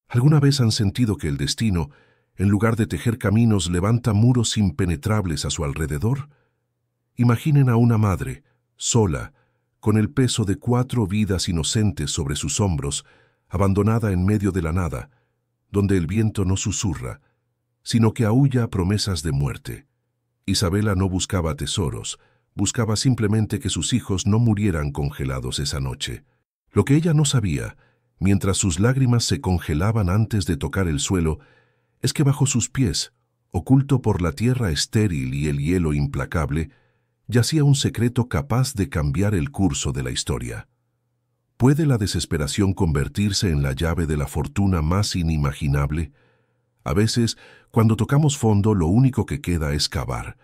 ¿Alguna vez han sentido que el destino, en lugar de tejer caminos, levanta muros impenetrables a su alrededor? Imaginen a una madre, sola, con el peso de 4 vidas inocentes sobre sus hombros, abandonada en medio de la nada, donde el viento no susurra, sino que aúlla promesas de muerte. Isabela no buscaba tesoros, buscaba simplemente que sus hijos no murieran congelados esa noche. Lo que ella no sabía, mientras sus lágrimas se congelaban antes de tocar el suelo, es que bajo sus pies, oculto por la tierra estéril y el hielo implacable, yacía un secreto capaz de cambiar el curso de la historia. ¿Puede la desesperación convertirse en la llave de la fortuna más inimaginable? A veces, cuando tocamos fondo, lo único que queda es cavar.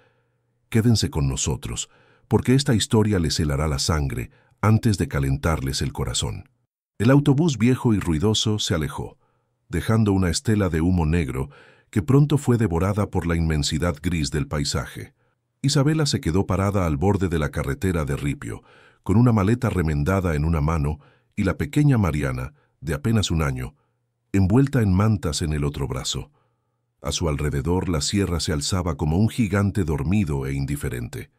Quédense con nosotros, porque esta historia les helará la sangre antes de calentarles el corazón. El autobús viejo y ruidoso se alejó, dejando una estela de humo negro que pronto fue devorada por la inmensidad gris del paisaje. Isabela se quedó parada al borde de la carretera de ripio, con una maleta remendada en una mano y la pequeña Mariana, de apenas 1 año, envuelta en mantas en el otro brazo. A su alrededor la sierra se alzaba como un gigante dormido e indiferente.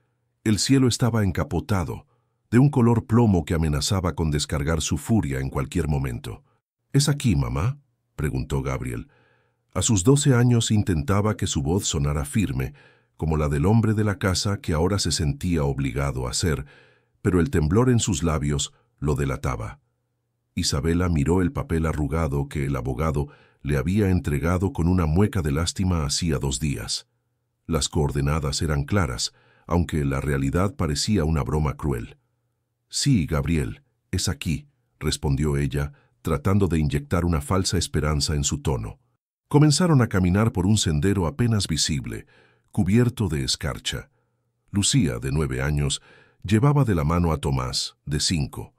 El cielo estaba encapotado, de un color plomo que amenazaba con descargar su furia en cualquier momento. «¿Es aquí, mamá?», preguntó Gabriel. A sus 12 años intentaba que su voz sonara firme, como la del hombre de la casa que ahora se sentía obligado a hacer, pero el temblor en sus labios lo delataba. Isabela miró el papel arrugado que el abogado le había entregado con una mueca de lástima hacía 2 días. Las coordenadas eran claras, aunque la realidad parecía una broma cruel. «Sí, Gabriel, es aquí», respondió ella, tratando de inyectar una falsa esperanza en su tono. Comenzaron a caminar por un sendero apenas visible, cubierto de escarcha. Lucía, de 9 años, llevaba de la mano a Tomás, de 5.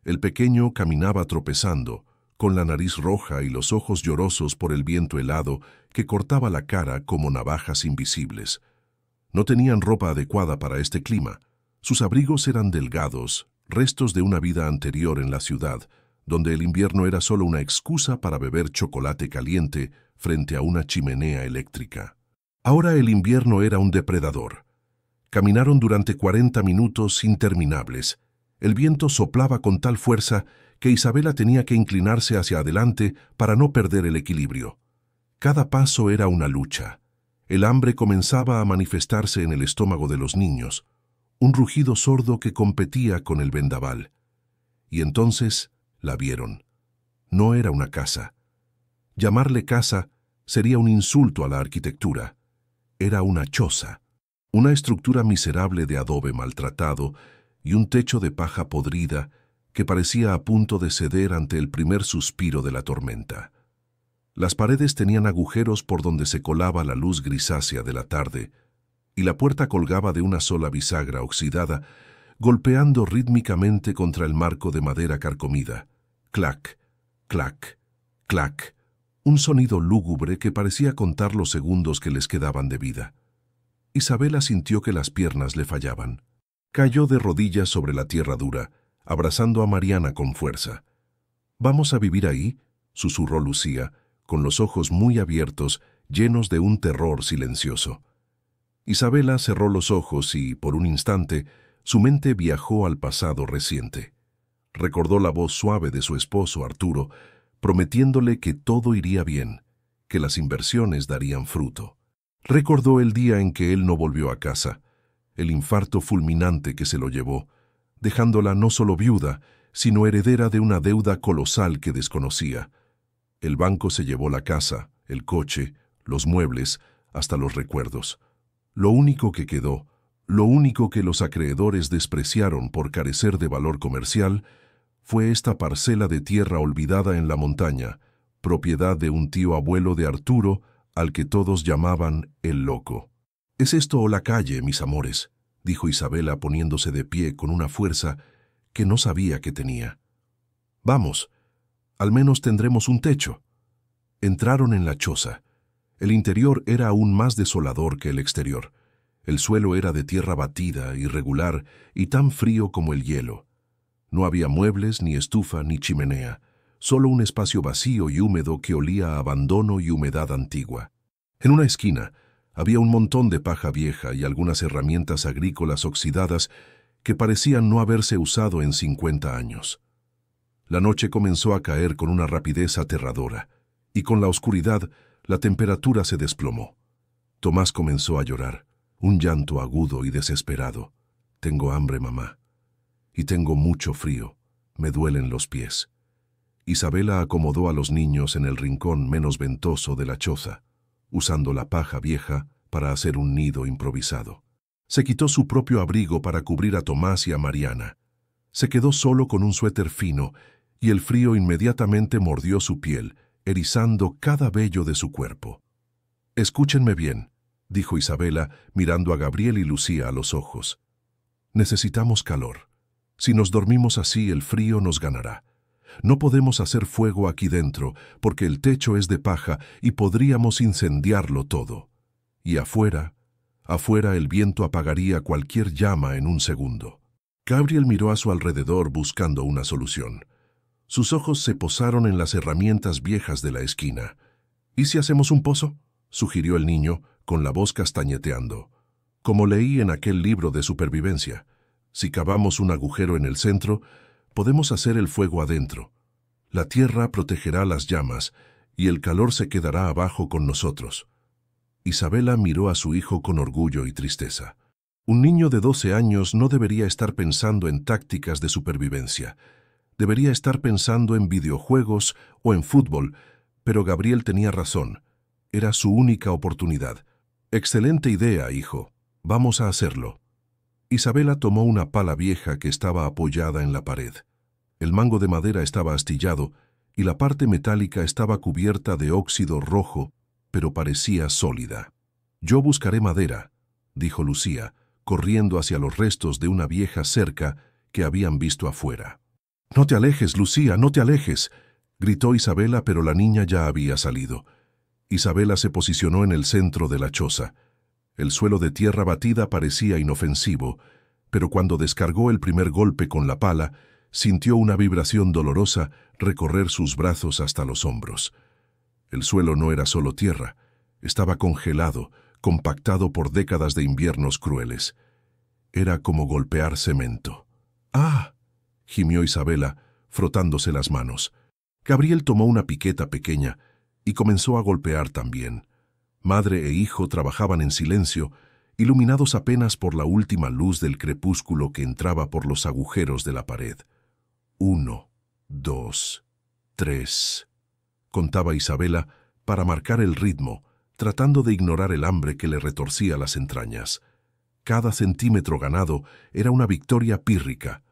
El pequeño caminaba tropezando, con la nariz roja y los ojos llorosos por el viento helado que cortaba la cara como navajas invisibles. No tenían ropa adecuada para este clima. Sus abrigos eran delgados, restos de una vida anterior en la ciudad, donde el invierno era solo una excusa para beber chocolate caliente frente a una chimenea eléctrica. Ahora el invierno era un depredador. Caminaron durante 40 minutos interminables. El viento soplaba con tal fuerza que Isabela tenía que inclinarse hacia adelante para no perder el equilibrio. Cada paso era una lucha. El hambre comenzaba a manifestarse en el estómago de los niños, un rugido sordo que competía con el vendaval. Y entonces la vieron. No era una casa. Llamarle casa sería un insulto a la arquitectura. Era una choza, una estructura miserable de adobe maltratado y un techo de paja podrida que parecía a punto de ceder ante el primer suspiro de la tormenta. Las paredes tenían agujeros por donde se colaba la luz grisácea de la tarde, y la puerta colgaba de una sola bisagra oxidada, golpeando rítmicamente contra el marco de madera carcomida. Clac, clac, clac, un sonido lúgubre que parecía contar los segundos que les quedaban de vida. Isabela sintió que las piernas le fallaban. Cayó de rodillas sobre la tierra dura, abrazando a Mariana con fuerza. «¿Vamos a vivir ahí?», susurró Lucía, con los ojos muy abiertos, llenos de un terror silencioso. Isabela cerró los ojos y, por un instante, su mente viajó al pasado reciente. Recordó la voz suave de su esposo, Arturo, prometiéndole que todo iría bien, que las inversiones darían fruto. Recordó el día en que él no volvió a casa, el infarto fulminante que se lo llevó, dejándola no solo viuda, sino heredera de una deuda colosal que desconocía. El banco se llevó la casa, el coche, los muebles, hasta los recuerdos. Lo único que quedó, lo único que los acreedores despreciaron por carecer de valor comercial, fue esta parcela de tierra olvidada en la montaña, propiedad de un tío abuelo de Arturo, al que todos llamaban el loco. «¿Es esto o la calle, mis amores?», dijo Isabela poniéndose de pie con una fuerza que no sabía que tenía. «Vamos, al menos tendremos un techo». Entraron en la choza. El interior era aún más desolador que el exterior. El suelo era de tierra batida, irregular y tan frío como el hielo. No había muebles, ni estufa, ni chimenea, solo un espacio vacío y húmedo que olía a abandono y humedad antigua. En una esquina había un montón de paja vieja y algunas herramientas agrícolas oxidadas que parecían no haberse usado en 50 años. La noche comenzó a caer con una rapidez aterradora, y con la oscuridad la temperatura se desplomó. Tomás comenzó a llorar, un llanto agudo y desesperado. «Tengo hambre, mamá. Y tengo mucho frío. Me duelen los pies». Isabela acomodó a los niños en el rincón menos ventoso de la choza, usando la paja vieja para hacer un nido improvisado. Se quitó su propio abrigo para cubrir a Tomás y a Mariana. Se quedó solo con un suéter fino y el frío inmediatamente mordió su piel, erizando cada vello de su cuerpo. «Escúchenme bien», dijo Isabela, mirando a Gabriel y Lucía a los ojos. «Necesitamos calor. Si nos dormimos así, el frío nos ganará. No podemos hacer fuego aquí dentro, porque el techo es de paja y podríamos incendiarlo todo. Y afuera el viento apagaría cualquier llama en un segundo». Gabriel miró a su alrededor buscando una solución. Sus ojos se posaron en las herramientas viejas de la esquina. «¿Y si hacemos un pozo?», sugirió el niño, con la voz castañeteando. «Como leí en aquel libro de supervivencia, si cavamos un agujero en el centro, podemos hacer el fuego adentro. La tierra protegerá las llamas y el calor se quedará abajo con nosotros». Isabela miró a su hijo con orgullo y tristeza. Un niño de 12 años no debería estar pensando en tácticas de supervivencia. Debería estar pensando en videojuegos o en fútbol, pero Gabriel tenía razón. Era su única oportunidad. «Excelente idea, hijo. Vamos a hacerlo». Isabela tomó una pala vieja que estaba apoyada en la pared. El mango de madera estaba astillado y la parte metálica estaba cubierta de óxido rojo, pero parecía sólida. «Yo buscaré madera», dijo Lucía, corriendo hacia los restos de una vieja cerca que habían visto afuera. «No te alejes, Lucía, no te alejes», gritó Isabela, pero la niña ya había salido. Isabela se posicionó en el centro de la choza. El suelo de tierra batida parecía inofensivo, pero cuando descargó el primer golpe con la pala, sintió una vibración dolorosa recorrer sus brazos hasta los hombros. El suelo no era solo tierra, estaba congelado, compactado por décadas de inviernos crueles. Era como golpear cemento. «¡Ah!», gimió Isabela, frotándose las manos. Gabriel tomó una piqueta pequeña y comenzó a golpear también. Madre e hijo trabajaban en silencio, iluminados apenas por la última luz del crepúsculo que entraba por los agujeros de la pared. 1, 2, 3, contaba Isabela para marcar el ritmo, tratando de ignorar el hambre que le retorcía las entrañas. Cada centímetro ganado era una victoria pírrica.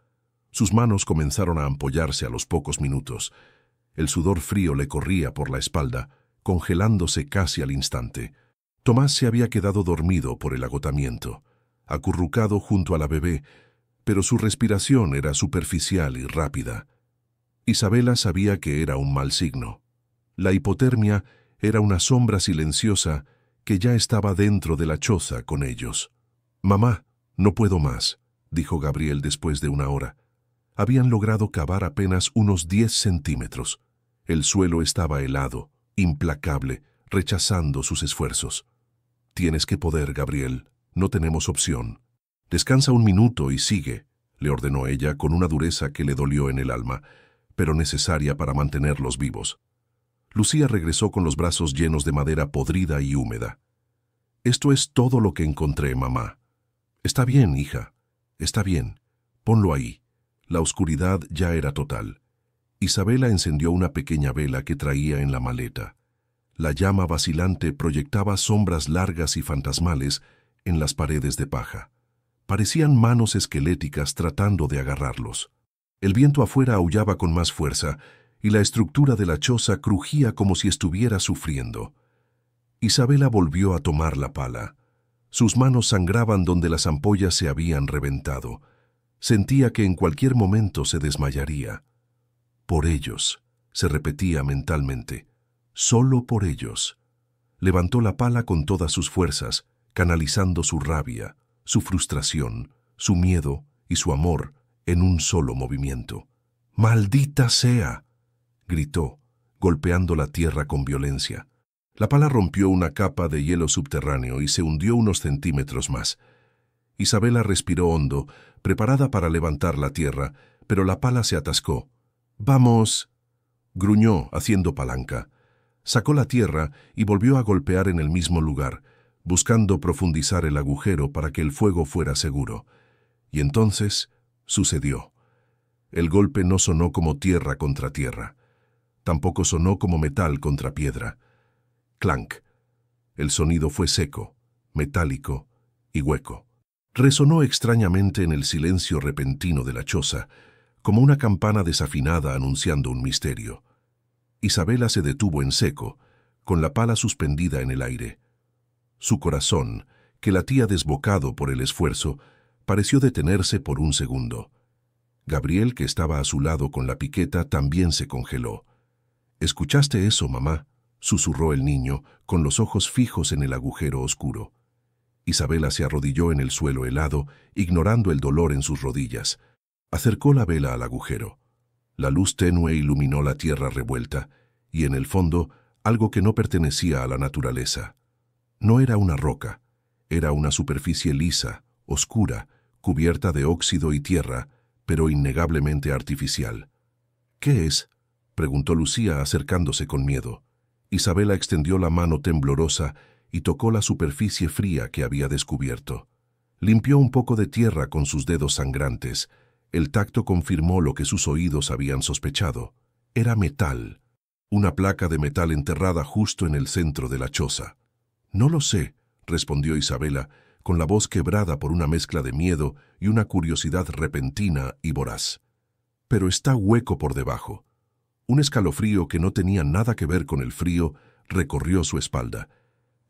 Sus manos comenzaron a ampollarse a los pocos minutos. El sudor frío le corría por la espalda, congelándose casi al instante. Tomás se había quedado dormido por el agotamiento, acurrucado junto a la bebé, pero su respiración era superficial y rápida. Isabela sabía que era un mal signo. La hipotermia era una sombra silenciosa que ya estaba dentro de la choza con ellos. «Mamá, no puedo más», dijo Gabriel después de una hora. Habían logrado cavar apenas unos 10 centímetros. El suelo estaba helado, implacable, rechazando sus esfuerzos. «Tienes que poder, Gabriel. No tenemos opción. Descansa un minuto y sigue», le ordenó ella con una dureza que le dolió en el alma, pero necesaria para mantenerlos vivos. Lucía regresó con los brazos llenos de madera podrida y húmeda. «Esto es todo lo que encontré, mamá». «Está bien, hija. Está bien. Ponlo ahí». La oscuridad ya era total. Isabela encendió una pequeña vela que traía en la maleta. La llama vacilante proyectaba sombras largas y fantasmales en las paredes de paja. Parecían manos esqueléticas tratando de agarrarlos. El viento afuera aullaba con más fuerza y la estructura de la choza crujía como si estuviera sufriendo. Isabela volvió a tomar la pala. Sus manos sangraban donde las ampollas se habían reventado. Sentía que en cualquier momento se desmayaría. «Por ellos», se repetía mentalmente. «Solo por ellos». Levantó la pala con todas sus fuerzas, canalizando su rabia, su frustración, su miedo y su amor en un solo movimiento. «¡Maldita sea!», gritó, golpeando la tierra con violencia. La pala rompió una capa de hielo subterráneo y se hundió unos centímetros más. Isabela respiró hondo, preparada para levantar la tierra, pero la pala se atascó. «¡Vamos!», gruñó, haciendo palanca. Sacó la tierra y volvió a golpear en el mismo lugar, buscando profundizar el agujero para que el fuego fuera seguro. Y entonces sucedió. El golpe no sonó como tierra contra tierra. Tampoco sonó como metal contra piedra. Clank. El sonido fue seco, metálico y hueco. Resonó extrañamente en el silencio repentino de la choza, como una campana desafinada anunciando un misterio. Isabela se detuvo en seco, con la pala suspendida en el aire. Su corazón, que latía desbocado por el esfuerzo, pareció detenerse por un segundo. Gabriel, que estaba a su lado con la piqueta, también se congeló. «¿Escuchaste eso, mamá?», susurró el niño, con los ojos fijos en el agujero oscuro. Isabela se arrodilló en el suelo helado, ignorando el dolor en sus rodillas. Acercó la vela al agujero. La luz tenue iluminó la tierra revuelta, y en el fondo, algo que no pertenecía a la naturaleza. No era una roca, era una superficie lisa, oscura, cubierta de óxido y tierra, pero innegablemente artificial. «¿Qué es?», preguntó Lucía, acercándose con miedo. Isabela extendió la mano temblorosa y tocó la superficie fría que había descubierto. Limpió un poco de tierra con sus dedos sangrantes. El tacto confirmó lo que sus oídos habían sospechado. Era metal. Una placa de metal enterrada justo en el centro de la choza. «No lo sé», respondió Isabela, con la voz quebrada por una mezcla de miedo y una curiosidad repentina y voraz. «Pero está hueco por debajo». Un escalofrío que no tenía nada que ver con el frío recorrió su espalda.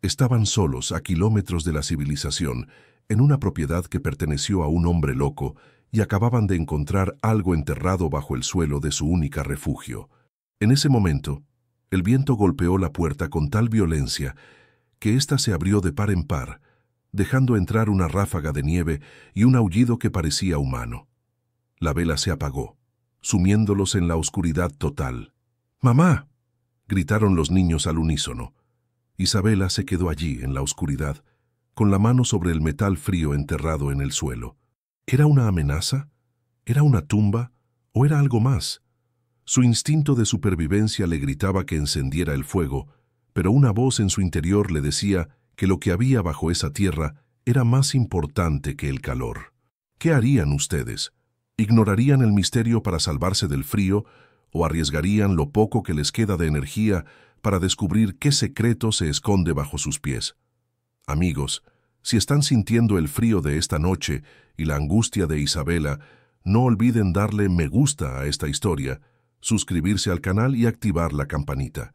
Estaban solos, a kilómetros de la civilización, en una propiedad que perteneció a un hombre loco, y acababan de encontrar algo enterrado bajo el suelo de su única refugio. En ese momento, el viento golpeó la puerta con tal violencia que ésta se abrió de par en par, dejando entrar una ráfaga de nieve y un aullido que parecía humano. La vela se apagó, sumiéndolos en la oscuridad total. «¡Mamá!», gritaron los niños al unísono. Isabela se quedó allí, en la oscuridad, con la mano sobre el metal frío enterrado en el suelo. ¿Era una amenaza? ¿Era una tumba? ¿O era algo más? Su instinto de supervivencia le gritaba que encendiera el fuego, pero una voz en su interior le decía que lo que había bajo esa tierra era más importante que el calor. ¿Qué harían ustedes? ¿Ignorarían el misterio para salvarse del frío o arriesgarían lo poco que les queda de energía para descubrir qué secreto se esconde bajo sus pies? Amigos, si están sintiendo el frío de esta noche y la angustia de Isabela, no olviden darle me gusta a esta historia, suscribirse al canal y activar la campanita.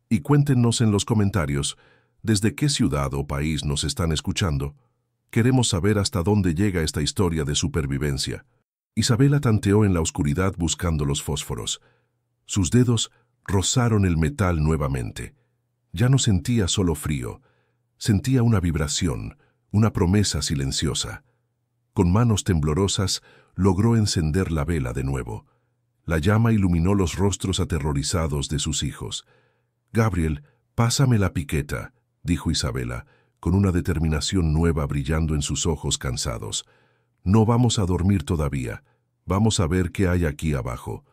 Y cuéntenos en los comentarios desde qué ciudad o país nos están escuchando. Queremos saber hasta dónde llega esta historia de supervivencia. Isabela tanteó en la oscuridad buscando los fósforos. Sus dedos rozaron el metal nuevamente. Ya no sentía solo frío, sentía una vibración, una promesa silenciosa. Con manos temblorosas logró encender la vela de nuevo. La llama iluminó los rostros aterrorizados de sus hijos. «Gabriel, pásame la piqueta», dijo Isabela, con una determinación nueva brillando en sus ojos cansados. «No vamos a dormir todavía. Vamos a ver qué hay aquí abajo».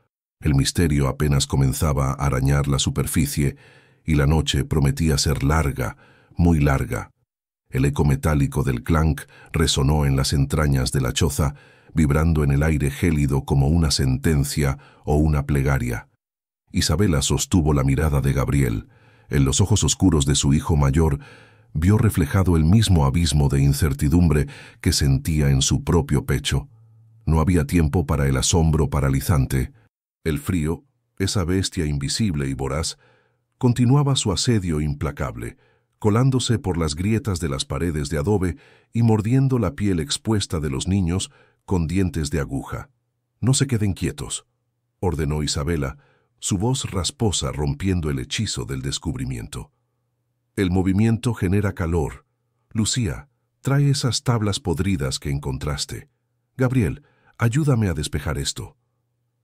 El misterio apenas comenzaba a arañar la superficie y la noche prometía ser larga, muy larga. El eco metálico del clank resonó en las entrañas de la choza, vibrando en el aire gélido como una sentencia o una plegaria. Isabela sostuvo la mirada de Gabriel. En los ojos oscuros de su hijo mayor vio reflejado el mismo abismo de incertidumbre que sentía en su propio pecho. No había tiempo para el asombro paralizante. El frío, esa bestia invisible y voraz, continuaba su asedio implacable, colándose por las grietas de las paredes de adobe y mordiendo la piel expuesta de los niños con dientes de aguja. «No se queden quietos», ordenó Isabela, su voz rasposa rompiendo el hechizo del descubrimiento. «El movimiento genera calor. Lucía, trae esas tablas podridas que encontraste. Gabriel, ayúdame a despejar esto».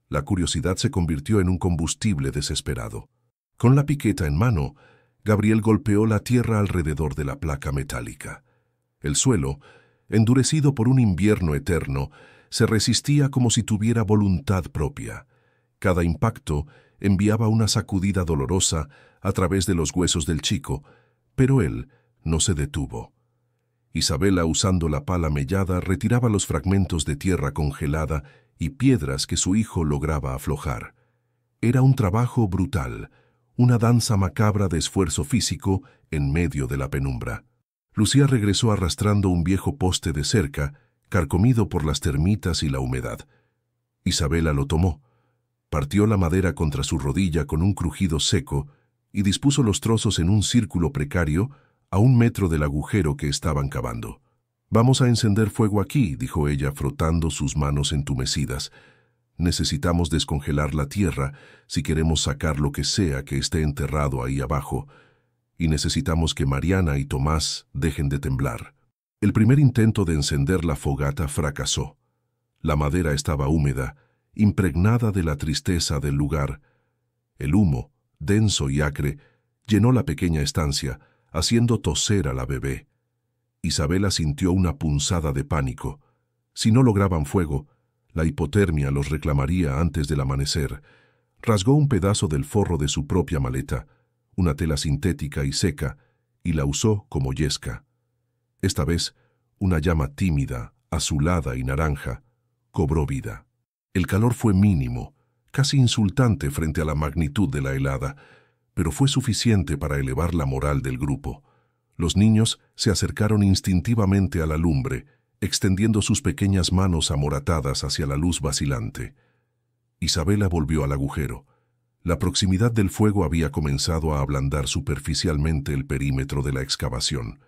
La curiosidad se convirtió en un combustible desesperado. Con la piqueta en mano, Gabriel golpeó la tierra alrededor de la placa metálica. El suelo, endurecido por un invierno eterno, se resistía como si tuviera voluntad propia. Cada impacto enviaba una sacudida dolorosa a través de los huesos del chico, pero él no se detuvo. Isabela, usando la pala mellada, retiraba los fragmentos de tierra congelada y piedras que su hijo lograba aflojar. Era un trabajo brutal, una danza macabra de esfuerzo físico en medio de la penumbra. Lucía regresó arrastrando un viejo poste de cerca, carcomido por las termitas y la humedad. Isabela lo tomó, partió la madera contra su rodilla con un crujido seco y dispuso los trozos en un círculo precario a 1 metro del agujero que estaban cavando. «Vamos a encender fuego aquí», dijo ella, frotando sus manos entumecidas. «Necesitamos descongelar la tierra si queremos sacar lo que sea que esté enterrado ahí abajo, y necesitamos que Mariana y Tomás dejen de temblar». El primer intento de encender la fogata fracasó. La madera estaba húmeda, impregnada de la tristeza del lugar. El humo, denso y acre, llenó la pequeña estancia, haciendo toser a la bebé. Isabela sintió una punzada de pánico. Si no lograban fuego, la hipotermia los reclamaría antes del amanecer. Rasgó un pedazo del forro de su propia maleta, una tela sintética y seca, y la usó como yesca. Esta vez, una llama tímida, azulada y naranja, cobró vida. El calor fue mínimo, casi insultante frente a la magnitud de la helada, pero fue suficiente para elevar la moral del grupo. Los niños se acercaron instintivamente a la lumbre, extendiendo sus pequeñas manos amoratadas hacia la luz vacilante. Isabela volvió al agujero. La proximidad del fuego había comenzado a ablandar superficialmente el perímetro de la excavación.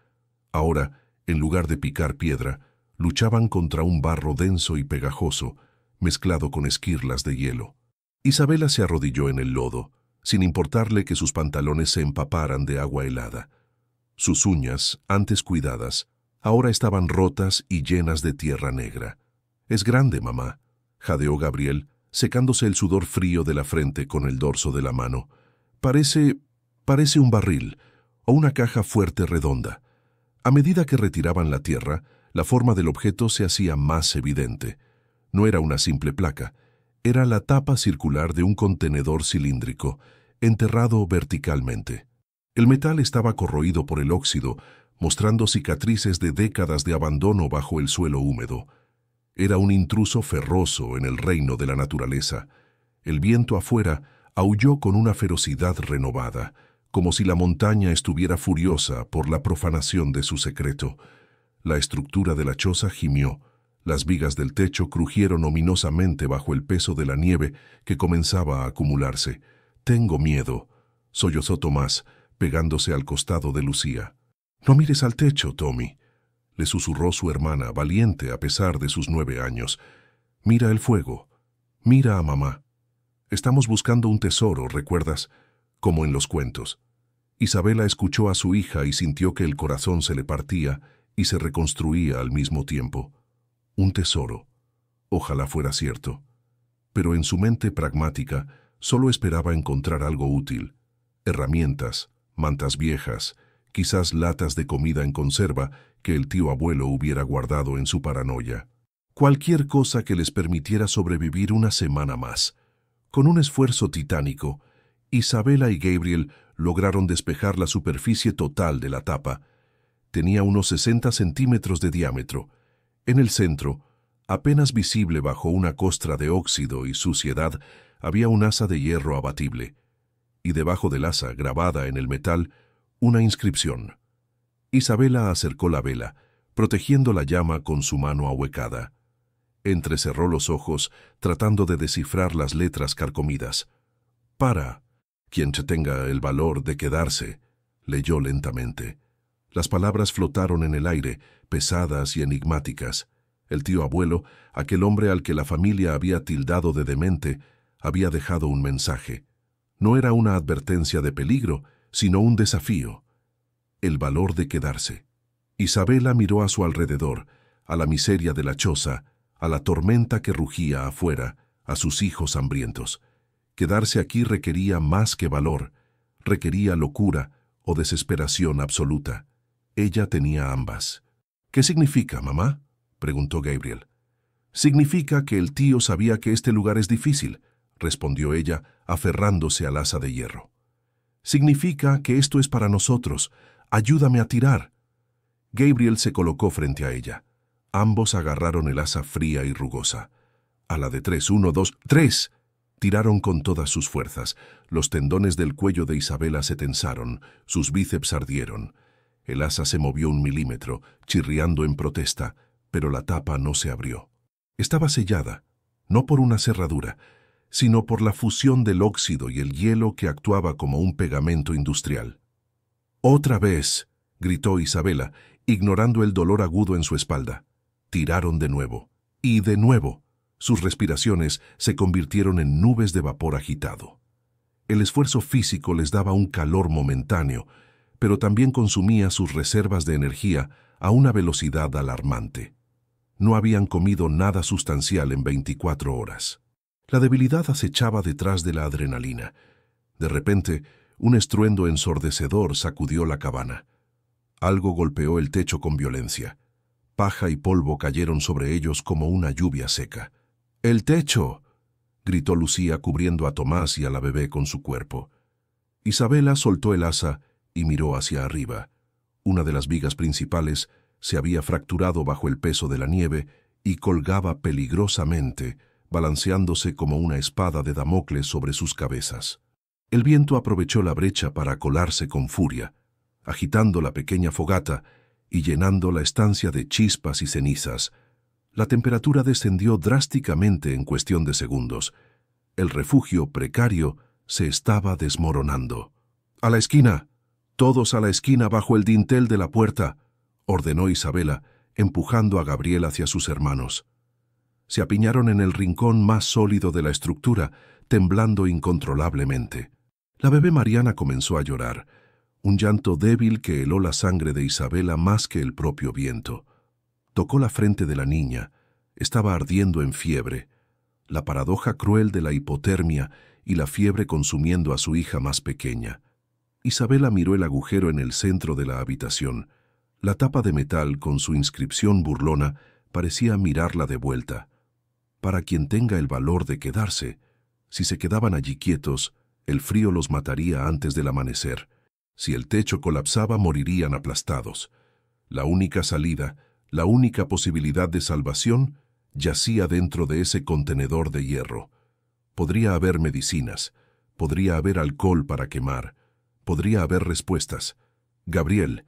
Ahora, en lugar de picar piedra, luchaban contra un barro denso y pegajoso, mezclado con esquirlas de hielo. Isabela se arrodilló en el lodo, sin importarle que sus pantalones se empaparan de agua helada. Sus uñas, antes cuidadas, ahora estaban rotas y llenas de tierra negra. «Es grande, mamá», jadeó Gabriel, secándose el sudor frío de la frente con el dorso de la mano. Parece un barril o una caja fuerte redonda». A medida que retiraban la tierra, la forma del objeto se hacía más evidente. No era una simple placa, era la tapa circular de un contenedor cilíndrico, enterrado verticalmente. El metal estaba corroído por el óxido, mostrando cicatrices de décadas de abandono bajo el suelo húmedo. Era un intruso ferroso en el reino de la naturaleza. El viento afuera aulló con una ferocidad renovada, como si la montaña estuviera furiosa por la profanación de su secreto. La estructura de la choza gimió, las vigas del techo crujieron ominosamente bajo el peso de la nieve que comenzaba a acumularse. «Tengo miedo», sollozó Tomás, pegándose al costado de Lucía. «No mires al techo, Tommy», le susurró su hermana, valiente a pesar de sus 9 años. «Mira el fuego, mira a mamá. Estamos buscando un tesoro, ¿recuerdas? Como en los cuentos». Isabela escuchó a su hija y sintió que el corazón se le partía y se reconstruía al mismo tiempo. Un tesoro. Ojalá fuera cierto. Pero en su mente pragmática solo esperaba encontrar algo útil. Herramientas, mantas viejas, quizás latas de comida en conserva que el tío abuelo hubiera guardado en su paranoia. Cualquier cosa que les permitiera sobrevivir una semana más. Con un esfuerzo titánico, Isabela y Gabriel lograron despejar la superficie total de la tapa. Tenía unos 60 centímetros de diámetro. En el centro, apenas visible bajo una costra de óxido y suciedad, había un asa de hierro abatible. Y debajo del asa, grabada en el metal, una inscripción. Isabela acercó la vela, protegiendo la llama con su mano ahuecada. Entrecerró los ojos, tratando de descifrar las letras carcomidas. «Para quien tenga el valor de quedarse», leyó lentamente. Las palabras flotaron en el aire, pesadas y enigmáticas. El tío abuelo, aquel hombre al que la familia había tildado de demente, había dejado un mensaje. No era una advertencia de peligro, sino un desafío. El valor de quedarse. Isabela miró a su alrededor, a la miseria de la choza, a la tormenta que rugía afuera, a sus hijos hambrientos. Quedarse aquí requería más que valor, requería locura o desesperación absoluta. Ella tenía ambas. «¿Qué significa, mamá?», preguntó Gabriel. «Significa que el tío sabía que este lugar es difícil», respondió ella, aferrándose al asa de hierro. «Significa que esto es para nosotros. Ayúdame a tirar». Gabriel se colocó frente a ella. Ambos agarraron el asa fría y rugosa. A la de 3, 1, 2, 3. Tiraron con todas sus fuerzas. Los tendones del cuello de Isabela se tensaron, sus bíceps ardieron. El asa se movió 1 milímetro, chirriando en protesta, pero la tapa no se abrió. Estaba sellada, no por una cerradura, sino por la fusión del óxido y el hielo que actuaba como un pegamento industrial. «¡Otra vez!», gritó Isabela, ignorando el dolor agudo en su espalda. Tiraron de nuevo, y de nuevo. Sus respiraciones se convirtieron en nubes de vapor agitado. El esfuerzo físico les daba un calor momentáneo, pero también consumía sus reservas de energía a una velocidad alarmante. No habían comido nada sustancial en 24 horas. La debilidad acechaba detrás de la adrenalina. De repente, un estruendo ensordecedor sacudió la cabana. Algo golpeó el techo con violencia. Paja y polvo cayeron sobre ellos como una lluvia seca. «¡El techo!», gritó Lucía, cubriendo a Tomás y a la bebé con su cuerpo. Isabela soltó el asa y miró hacia arriba. Una de las vigas principales se había fracturado bajo el peso de la nieve y colgaba peligrosamente, balanceándose como una espada de Damocles sobre sus cabezas. El viento aprovechó la brecha para colarse con furia, agitando la pequeña fogata y llenando la estancia de chispas y cenizas. La temperatura descendió drásticamente en cuestión de segundos. El refugio precario se estaba desmoronando. «¡A la esquina! ¡Todos a la esquina bajo el dintel de la puerta!», ordenó Isabela, empujando a Gabriel hacia sus hermanos. Se apiñaron en el rincón más sólido de la estructura, temblando incontrolablemente. La bebé Mariana comenzó a llorar, un llanto débil que heló la sangre de Isabela más que el propio viento. Tocó la frente de la niña. Estaba ardiendo en fiebre. La paradoja cruel de la hipotermia y la fiebre consumiendo a su hija más pequeña. Isabela miró el agujero en el centro de la habitación. La tapa de metal con su inscripción burlona parecía mirarla de vuelta. Para quien tenga el valor de quedarse, si se quedaban allí quietos, el frío los mataría antes del amanecer. Si el techo colapsaba, morirían aplastados. La única salida, la única posibilidad de salvación, yacía dentro de ese contenedor de hierro. Podría haber medicinas, podría haber alcohol para quemar, podría haber respuestas. «Gabriel,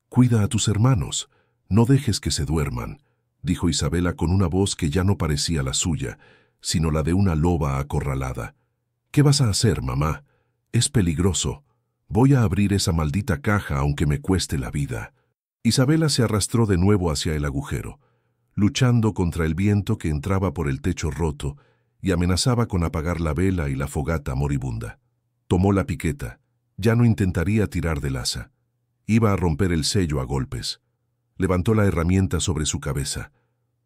cuida a tus hermanos, no dejes que se duerman», dijo Isabela con una voz que ya no parecía la suya, sino la de una loba acorralada. «¿Qué vas a hacer, mamá? Es peligroso. Voy a abrir esa maldita caja aunque me cueste la vida». Isabela se arrastró de nuevo hacia el agujero, luchando contra el viento que entraba por el techo roto y amenazaba con apagar la vela y la fogata moribunda. Tomó la piqueta. Ya no intentaría tirar del asa. Iba a romper el sello a golpes. Levantó la herramienta sobre su cabeza.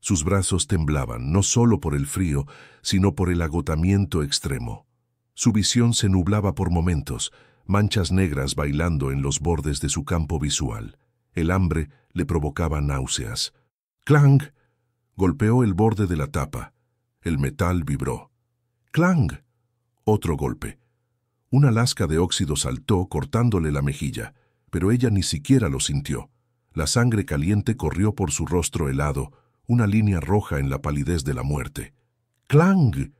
Sus brazos temblaban, no solo por el frío, sino por el agotamiento extremo. Su visión se nublaba por momentos, manchas negras bailando en los bordes de su campo visual. El hambre le provocaba náuseas. ¡Clang! Golpeó el borde de la tapa. El metal vibró. ¡Clang! Otro golpe. Una lasca de óxido saltó cortándole la mejilla, pero ella ni siquiera lo sintió. La sangre caliente corrió por su rostro helado, una línea roja en la palidez de la muerte. ¡Clang!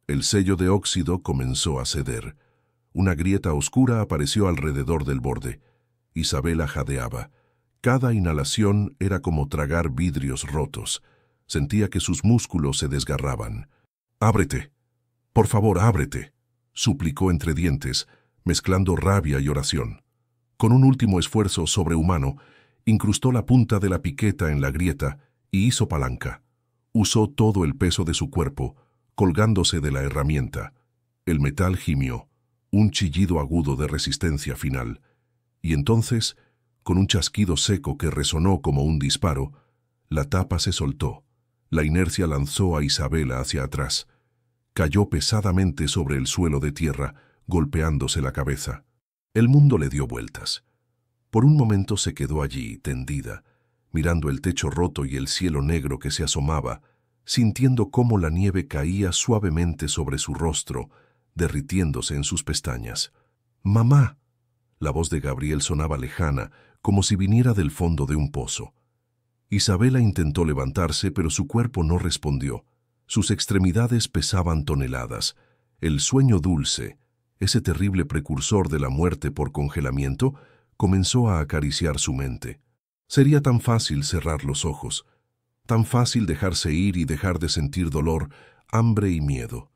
El sello de óxido comenzó a ceder. Una grieta oscura apareció alrededor del borde. Isabela jadeaba. Cada inhalación era como tragar vidrios rotos. Sentía que sus músculos se desgarraban. «¡Ábrete! Por favor, ábrete», suplicó entre dientes, mezclando rabia y oración. Con un último esfuerzo sobrehumano, incrustó la punta de la piqueta en la grieta y hizo palanca. Usó todo el peso de su cuerpo, colgándose de la herramienta. El metal gimió, un chillido agudo de resistencia final. Y entonces, con un chasquido seco que resonó como un disparo, la tapa se soltó. La inercia lanzó a Isabela hacia atrás. cayó pesadamente sobre el suelo de tierra, golpeándose la cabeza. El mundo le dio vueltas. Por un momento se quedó allí, tendida, mirando el techo roto y el cielo negro que se asomaba, sintiendo cómo la nieve caía suavemente sobre su rostro, derritiéndose en sus pestañas. «¡Mamá!». La voz de Gabriel sonaba lejana, como si viniera del fondo de un pozo. Isabela intentó levantarse, pero su cuerpo no respondió. Sus extremidades pesaban toneladas. El sueño dulce, ese terrible precursor de la muerte por congelamiento, comenzó a acariciar su mente. Sería tan fácil cerrar los ojos, tan fácil dejarse ir y dejar de sentir dolor, hambre y miedo.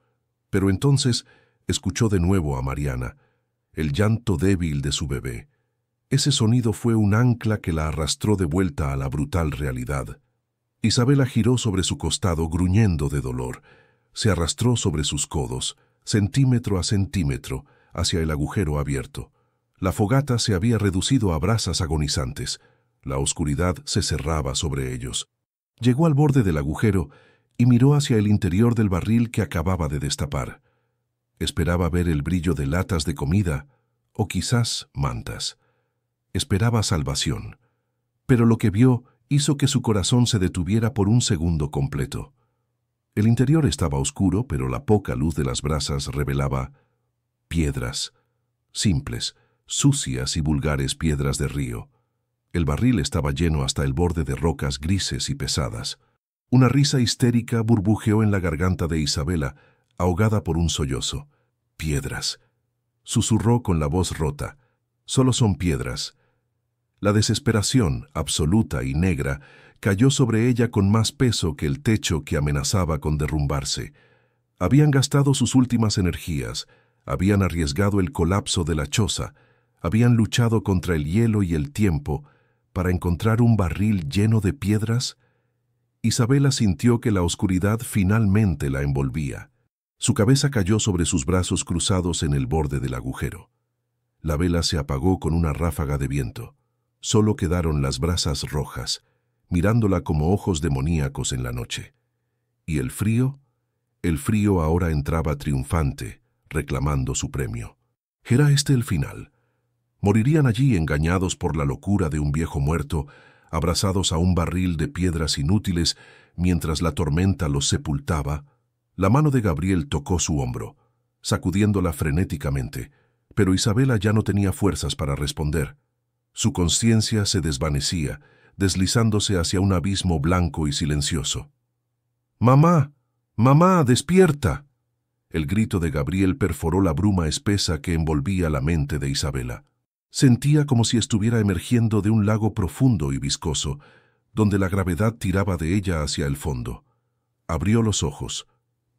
Pero entonces escuchó de nuevo a Mariana, el llanto débil de su bebé. Ese sonido fue un ancla que la arrastró de vuelta a la brutal realidad. Isabela giró sobre su costado gruñendo de dolor. Se arrastró sobre sus codos, centímetro a centímetro, hacia el agujero abierto. La fogata se había reducido a brasas agonizantes. La oscuridad se cerraba sobre ellos. Llegó al borde del agujero y miró hacia el interior del barril que acababa de destapar. Esperaba ver el brillo de latas de comida o quizás mantas. Esperaba salvación, pero lo que vio hizo que su corazón se detuviera por un segundo completo. El interior estaba oscuro, pero la poca luz de las brasas revelaba piedras, simples, sucias y vulgares piedras de río. El barril estaba lleno hasta el borde de rocas grises y pesadas. Una risa histérica burbujeó en la garganta de Isabela, ahogada por un sollozo. «Piedras», susurró con la voz rota. «Solo son piedras». La desesperación, absoluta y negra, cayó sobre ella con más peso que el techo que amenazaba con derrumbarse. Habían gastado sus últimas energías, habían arriesgado el colapso de la choza, habían luchado contra el hielo y el tiempo para encontrar un barril lleno de piedras. Isabela sintió que la oscuridad finalmente la envolvía. Su cabeza cayó sobre sus brazos cruzados en el borde del agujero. La vela se apagó con una ráfaga de viento. Solo quedaron las brasas rojas, mirándola como ojos demoníacos en la noche. ¿Y el frío? El frío ahora entraba triunfante, reclamando su premio. ¿Era este el final? ¿Morirían allí engañados por la locura de un viejo muerto, abrazados a un barril de piedras inútiles mientras la tormenta los sepultaba? La mano de Gabriel tocó su hombro, sacudiéndola frenéticamente, pero Isabela ya no tenía fuerzas para responder. Su conciencia se desvanecía, deslizándose hacia un abismo blanco y silencioso. «¡Mamá! ¡Mamá, despierta!». El grito de Gabriel perforó la bruma espesa que envolvía la mente de Isabela. Sentía como si estuviera emergiendo de un lago profundo y viscoso, donde la gravedad tiraba de ella hacia el fondo. Abrió los ojos.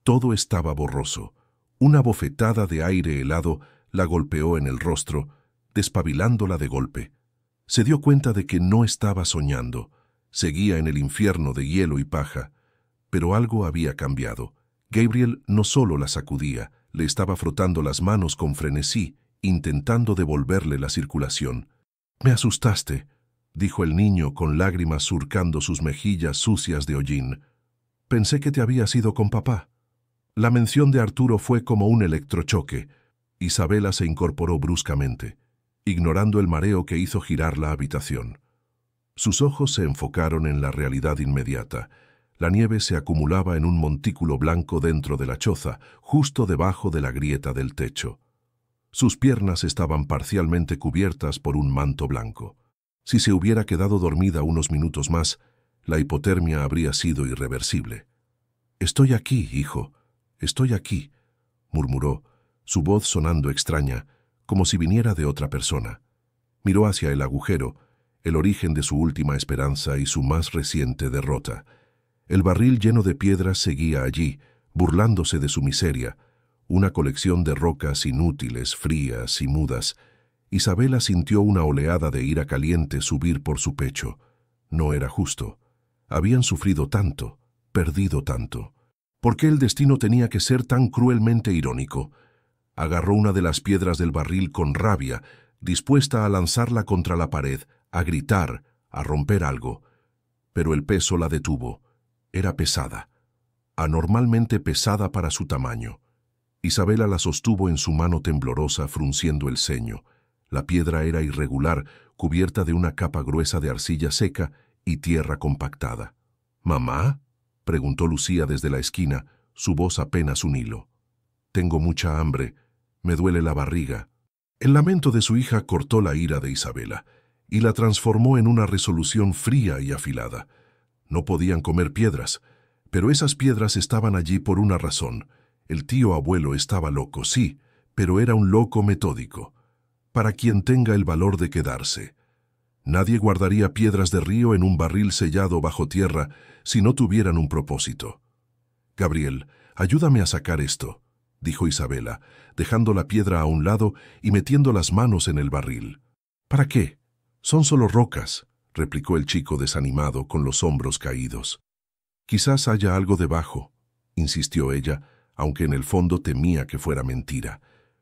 Todo estaba borroso. Una bofetada de aire helado la golpeó en el rostro, despabilándola de golpe. Se dio cuenta de que no estaba soñando. Seguía en el infierno de hielo y paja. Pero algo había cambiado. Gabriel no solo la sacudía, le estaba frotando las manos con frenesí, intentando devolverle la circulación. «Me asustaste», dijo el niño con lágrimas surcando sus mejillas sucias de hollín. «Pensé que te habías ido con papá». La mención de Arturo fue como un electrochoque. Isabela se incorporó bruscamente, ignorando el mareo que hizo girar la habitación. Sus ojos se enfocaron en la realidad inmediata. La nieve se acumulaba en un montículo blanco dentro de la choza, justo debajo de la grieta del techo. Sus piernas estaban parcialmente cubiertas por un manto blanco. Si se hubiera quedado dormida unos minutos más, la hipotermia habría sido irreversible. «Estoy aquí, hijo, estoy aquí», murmuró, su voz sonando extraña, como si viniera de otra persona. Miró hacia el agujero, el origen de su última esperanza y su más reciente derrota. El barril lleno de piedras seguía allí, burlándose de su miseria, una colección de rocas inútiles, frías y mudas. Isabela sintió una oleada de ira caliente subir por su pecho. No era justo. Habían sufrido tanto, perdido tanto. ¿Por qué el destino tenía que ser tan cruelmente irónico? Agarró una de las piedras del barril con rabia, dispuesta a lanzarla contra la pared, a gritar, a romper algo. Pero el peso la detuvo. Era pesada. anormalmente pesada para su tamaño. Isabela la sostuvo en su mano temblorosa, frunciendo el ceño. La piedra era irregular, cubierta de una capa gruesa de arcilla seca y tierra compactada. —¿Mamá? —preguntó Lucía desde la esquina, su voz apenas un hilo. —Tengo mucha hambre. Me duele la barriga. El lamento de su hija cortó la ira de Isabela y la transformó en una resolución fría y afilada. No podían comer piedras, pero esas piedras estaban allí por una razón. El tío abuelo estaba loco, sí, pero era un loco metódico. Para quien tenga el valor de quedarse. Nadie guardaría piedras de río en un barril sellado bajo tierra si no tuvieran un propósito. —Gabriel, ayúdame a sacar esto —dijo Isabela, dejando la piedra a un lado y metiendo las manos en el barril. —¿Para qué? Son solo rocas —replicó el chico desanimado, con los hombros caídos. —Quizás haya algo debajo —insistió ella, aunque en el fondo temía que fuera mentira—,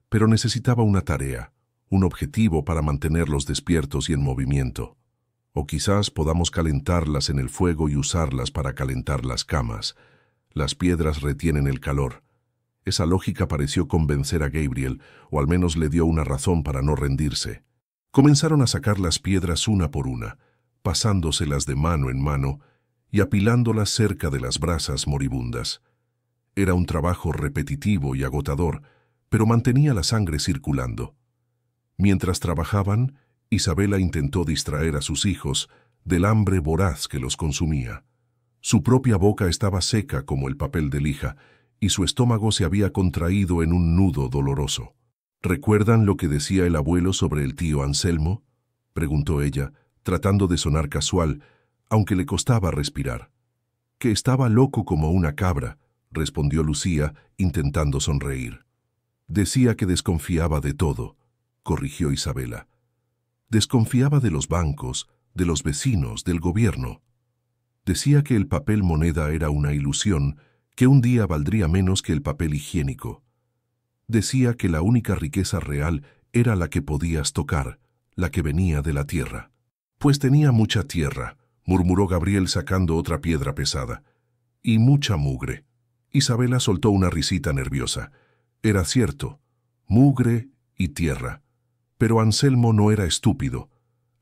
pero necesitaba una tarea, un objetivo para mantenerlos despiertos y en movimiento. O quizás podamos calentarlas en el fuego y usarlas para calentar las camas. Las piedras retienen el calor. Esa lógica pareció convencer a Gabriel, o al menos le dio una razón para no rendirse. Comenzaron a sacar las piedras una por una, pasándoselas de mano en mano y apilándolas cerca de las brasas moribundas. Era un trabajo repetitivo y agotador, pero mantenía la sangre circulando. Mientras trabajaban, Isabela intentó distraer a sus hijos del hambre voraz que los consumía. Su propia boca estaba seca como el papel de lija, y su estómago se había contraído en un nudo doloroso. —¿Recuerdan lo que decía el abuelo sobre el tío Anselmo? —preguntó ella, tratando de sonar casual, aunque le costaba respirar. —Que estaba loco como una cabra —respondió Lucía, intentando sonreír. —Decía que desconfiaba de todo —corrigió Isabela. Desconfiaba de los bancos, de los vecinos, del gobierno. Decía que el papel moneda era una ilusión, que un día valdría menos que el papel higiénico. Decía que la única riqueza real era la que podías tocar, la que venía de la tierra. —Pues tenía mucha tierra —murmuró Gabriel sacando otra piedra pesada—, y mucha mugre. Isabela soltó una risita nerviosa. Era cierto, mugre y tierra. Pero Anselmo no era estúpido.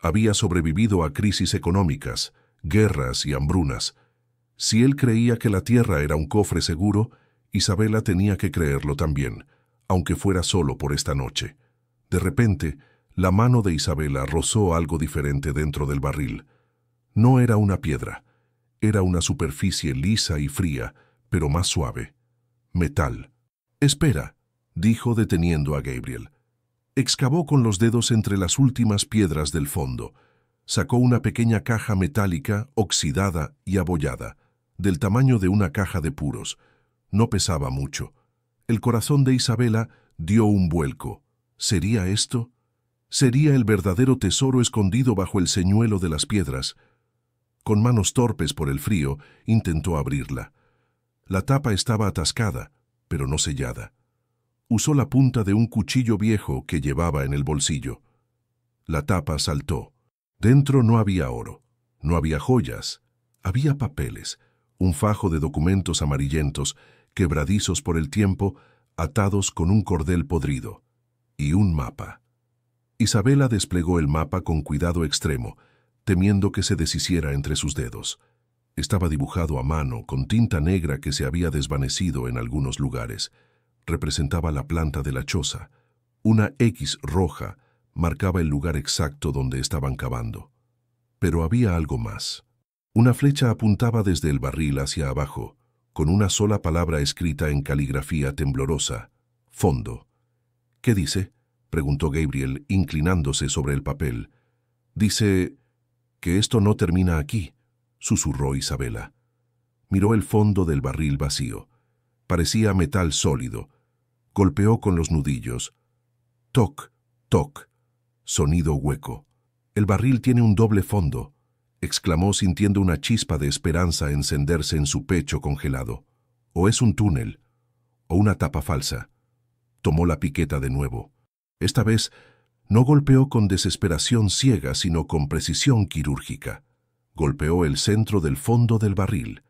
Había sobrevivido a crisis económicas, guerras y hambrunas. Si él creía que la tierra era un cofre seguro, Isabela tenía que creerlo también, aunque fuera solo por esta noche. De repente, la mano de Isabela rozó algo diferente dentro del barril. No era una piedra. Era una superficie lisa y fría, pero más suave. Metal. —Espera —dijo deteniendo a Gabriel. Excavó con los dedos entre las últimas piedras del fondo. Sacó una pequeña caja metálica, oxidada y abollada, del tamaño de una caja de puros. No pesaba mucho. El corazón de Isabela dio un vuelco. ¿Sería esto? ¿Sería el verdadero tesoro escondido bajo el señuelo de las piedras? Con manos torpes por el frío, intentó abrirla. La tapa estaba atascada, pero no sellada. Usó la punta de un cuchillo viejo que llevaba en el bolsillo. La tapa saltó. Dentro no había oro, no había joyas, había papeles, un fajo de documentos amarillentos, quebradizos por el tiempo, atados con un cordel podrido, y un mapa. Isabela desplegó el mapa con cuidado extremo, temiendo que se deshiciera entre sus dedos. Estaba dibujado a mano, con tinta negra que se había desvanecido en algunos lugares. Representaba la planta de la choza. Una X roja marcaba el lugar exacto donde estaban cavando. Pero había algo más. Una flecha apuntaba desde el barril hacia abajo, con una sola palabra escrita en caligrafía temblorosa: fondo. —¿Qué dice? —preguntó Gabriel, inclinándose sobre el papel. —Dice que esto no termina aquí —susurró Isabela. Miró el fondo del barril vacío. Parecía metal sólido. Golpeó con los nudillos. Toc, toc. Sonido hueco. —El barril tiene un doble fondo —exclamó sintiendo una chispa de esperanza encenderse en su pecho congelado. —O es un túnel, o una tapa falsa. Tomó la piqueta de nuevo. Esta vez no golpeó con desesperación ciega, sino con precisión quirúrgica. Golpeó el centro del fondo del barril.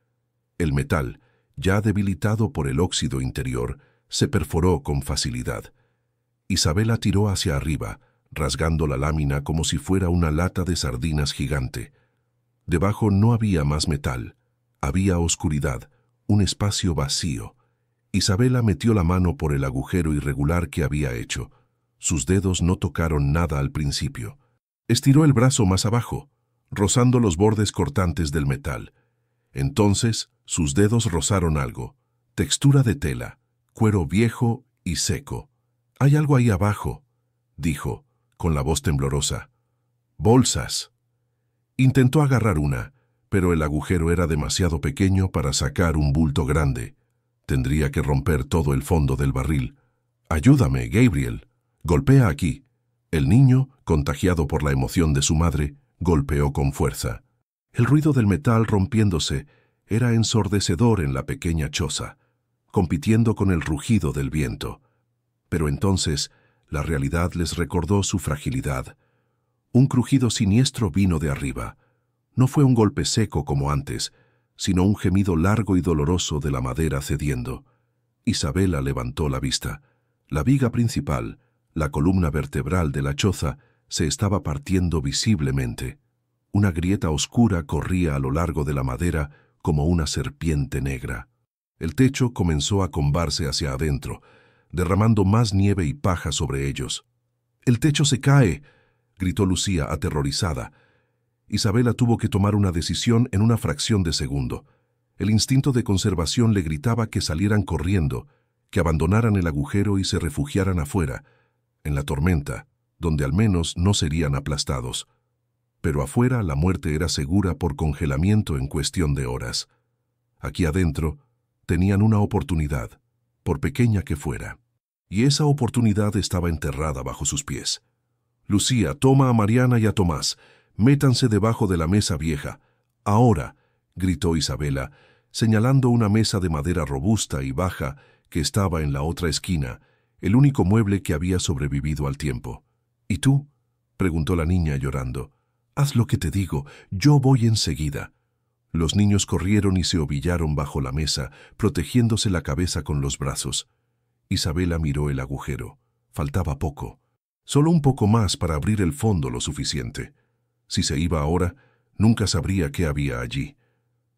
El metal, ya debilitado por el óxido interior, se perforó con facilidad. Isabela tiró hacia arriba, rasgando la lámina como si fuera una lata de sardinas gigante. Debajo no había más metal, había oscuridad, un espacio vacío. Isabela metió la mano por el agujero irregular que había hecho. Sus dedos no tocaron nada al principio. Estiró el brazo más abajo, rozando los bordes cortantes del metal. Entonces, sus dedos rozaron algo, textura de tela, cuero viejo y seco. «Hay algo ahí abajo», dijo, con la voz temblorosa. «Bolsas». Intentó agarrar una, pero el agujero era demasiado pequeño para sacar un bulto grande. Tendría que romper todo el fondo del barril. «Ayúdame, Gabriel. Golpea aquí». El niño, contagiado por la emoción de su madre, golpeó con fuerza. El ruido del metal rompiéndose era ensordecedor en la pequeña choza, compitiendo con el rugido del viento. Pero entonces la realidad les recordó su fragilidad. Un crujido siniestro vino de arriba. No fue un golpe seco como antes, sino un gemido largo y doloroso de la madera cediendo. Isabela levantó la vista. La viga principal, la columna vertebral de la choza, se estaba partiendo visiblemente. Una grieta oscura corría a lo largo de la madera como una serpiente negra. El techo comenzó a combarse hacia adentro, derramando más nieve y paja sobre ellos. «¡El techo se cae!», gritó Lucía aterrorizada. Isabela tuvo que tomar una decisión en una fracción de segundo. El instinto de conservación le gritaba que salieran corriendo, que abandonaran el agujero y se refugiaran afuera, en la tormenta, donde al menos no serían aplastados. Pero afuera la muerte era segura por congelamiento en cuestión de horas. Aquí adentro tenían una oportunidad, por pequeña que fuera. Y esa oportunidad estaba enterrada bajo sus pies. «Lucía, toma a Mariana y a Tomás. Métanse debajo de la mesa vieja. Ahora», gritó Isabela, señalando una mesa de madera robusta y baja que estaba en la otra esquina, el único mueble que había sobrevivido al tiempo. «¿Y tú?», preguntó la niña llorando. «Haz lo que te digo, yo voy enseguida». Los niños corrieron y se ovillaron bajo la mesa, protegiéndose la cabeza con los brazos. Isabela miró el agujero. Faltaba poco. Solo un poco más para abrir el fondo lo suficiente. Si se iba ahora, nunca sabría qué había allí.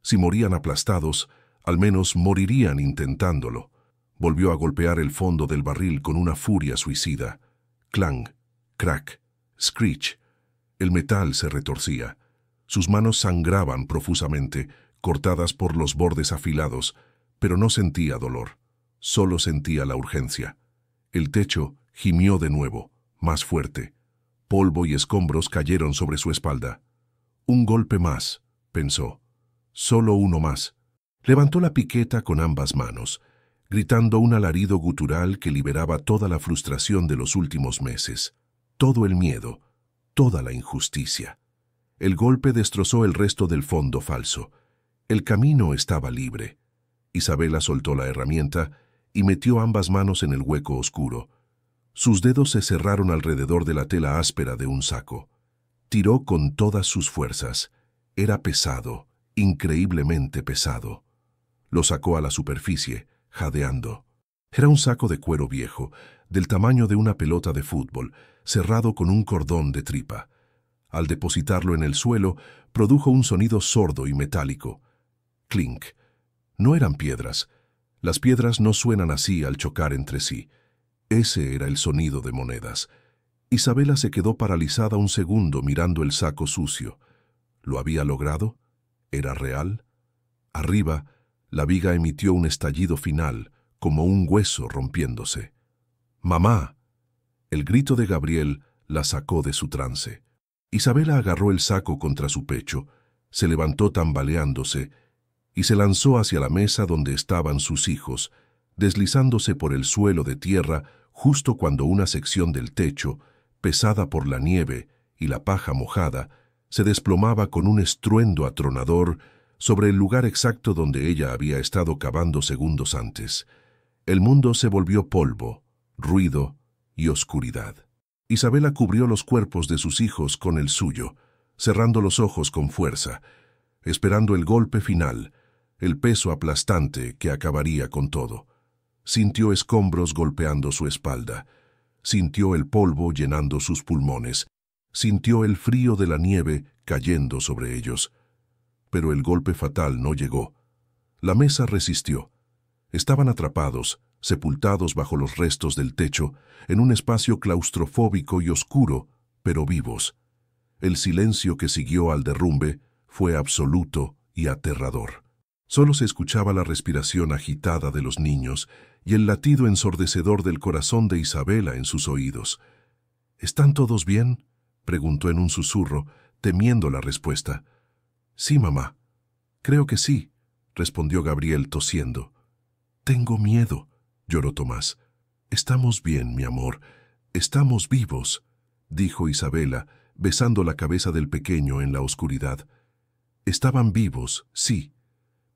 Si morían aplastados, al menos morirían intentándolo. Volvió a golpear el fondo del barril con una furia suicida. Clang, crack, screech. El metal se retorcía. Sus manos sangraban profusamente, cortadas por los bordes afilados, pero no sentía dolor. Solo sentía la urgencia. El techo gimió de nuevo, más fuerte. Polvo y escombros cayeron sobre su espalda. «Un golpe más», pensó. «Solo uno más». Levantó la piqueta con ambas manos, gritando un alarido gutural que liberaba toda la frustración de los últimos meses, todo el miedo, toda la injusticia. El golpe destrozó el resto del fondo falso. El camino estaba libre. Isabela soltó la herramienta y metió ambas manos en el hueco oscuro. Sus dedos se cerraron alrededor de la tela áspera de un saco. Tiró con todas sus fuerzas. Era pesado, increíblemente pesado. Lo sacó a la superficie, jadeando. Era un saco de cuero viejo, del tamaño de una pelota de fútbol, cerrado con un cordón de tripa. Al depositarlo en el suelo, produjo un sonido sordo y metálico. Clink. No eran piedras. Las piedras no suenan así al chocar entre sí. Ese era el sonido de monedas. Isabela se quedó paralizada un segundo mirando el saco sucio. ¿Lo había logrado? ¿Era real? Arriba, la viga emitió un estallido final, como un hueso rompiéndose. «¡Mamá!». El grito de Gabriel la sacó de su trance. Isabela agarró el saco contra su pecho, se levantó tambaleándose y se lanzó hacia la mesa donde estaban sus hijos, deslizándose por el suelo de tierra justo cuando una sección del techo, pesada por la nieve y la paja mojada, se desplomaba con un estruendo atronador sobre el lugar exacto donde ella había estado cavando segundos antes. El mundo se volvió polvo, ruido y oscuridad. Isabela cubrió los cuerpos de sus hijos con el suyo, cerrando los ojos con fuerza, esperando el golpe final, el peso aplastante que acabaría con todo. Sintió escombros golpeando su espalda, sintió el polvo llenando sus pulmones, sintió el frío de la nieve cayendo sobre ellos. Pero el golpe fatal no llegó. La mesa resistió. Estaban atrapados, sepultados bajo los restos del techo, en un espacio claustrofóbico y oscuro, pero vivos. El silencio que siguió al derrumbe fue absoluto y aterrador. Solo se escuchaba la respiración agitada de los niños y el latido ensordecedor del corazón de Isabela en sus oídos. ¿Están todos bien?, preguntó en un susurro, temiendo la respuesta. «Sí, mamá. Creo que sí», respondió Gabriel tosiendo. «Tengo miedo», lloró Tomás. «Estamos bien, mi amor. Estamos vivos», dijo Isabela, besando la cabeza del pequeño en la oscuridad. Estaban vivos, sí,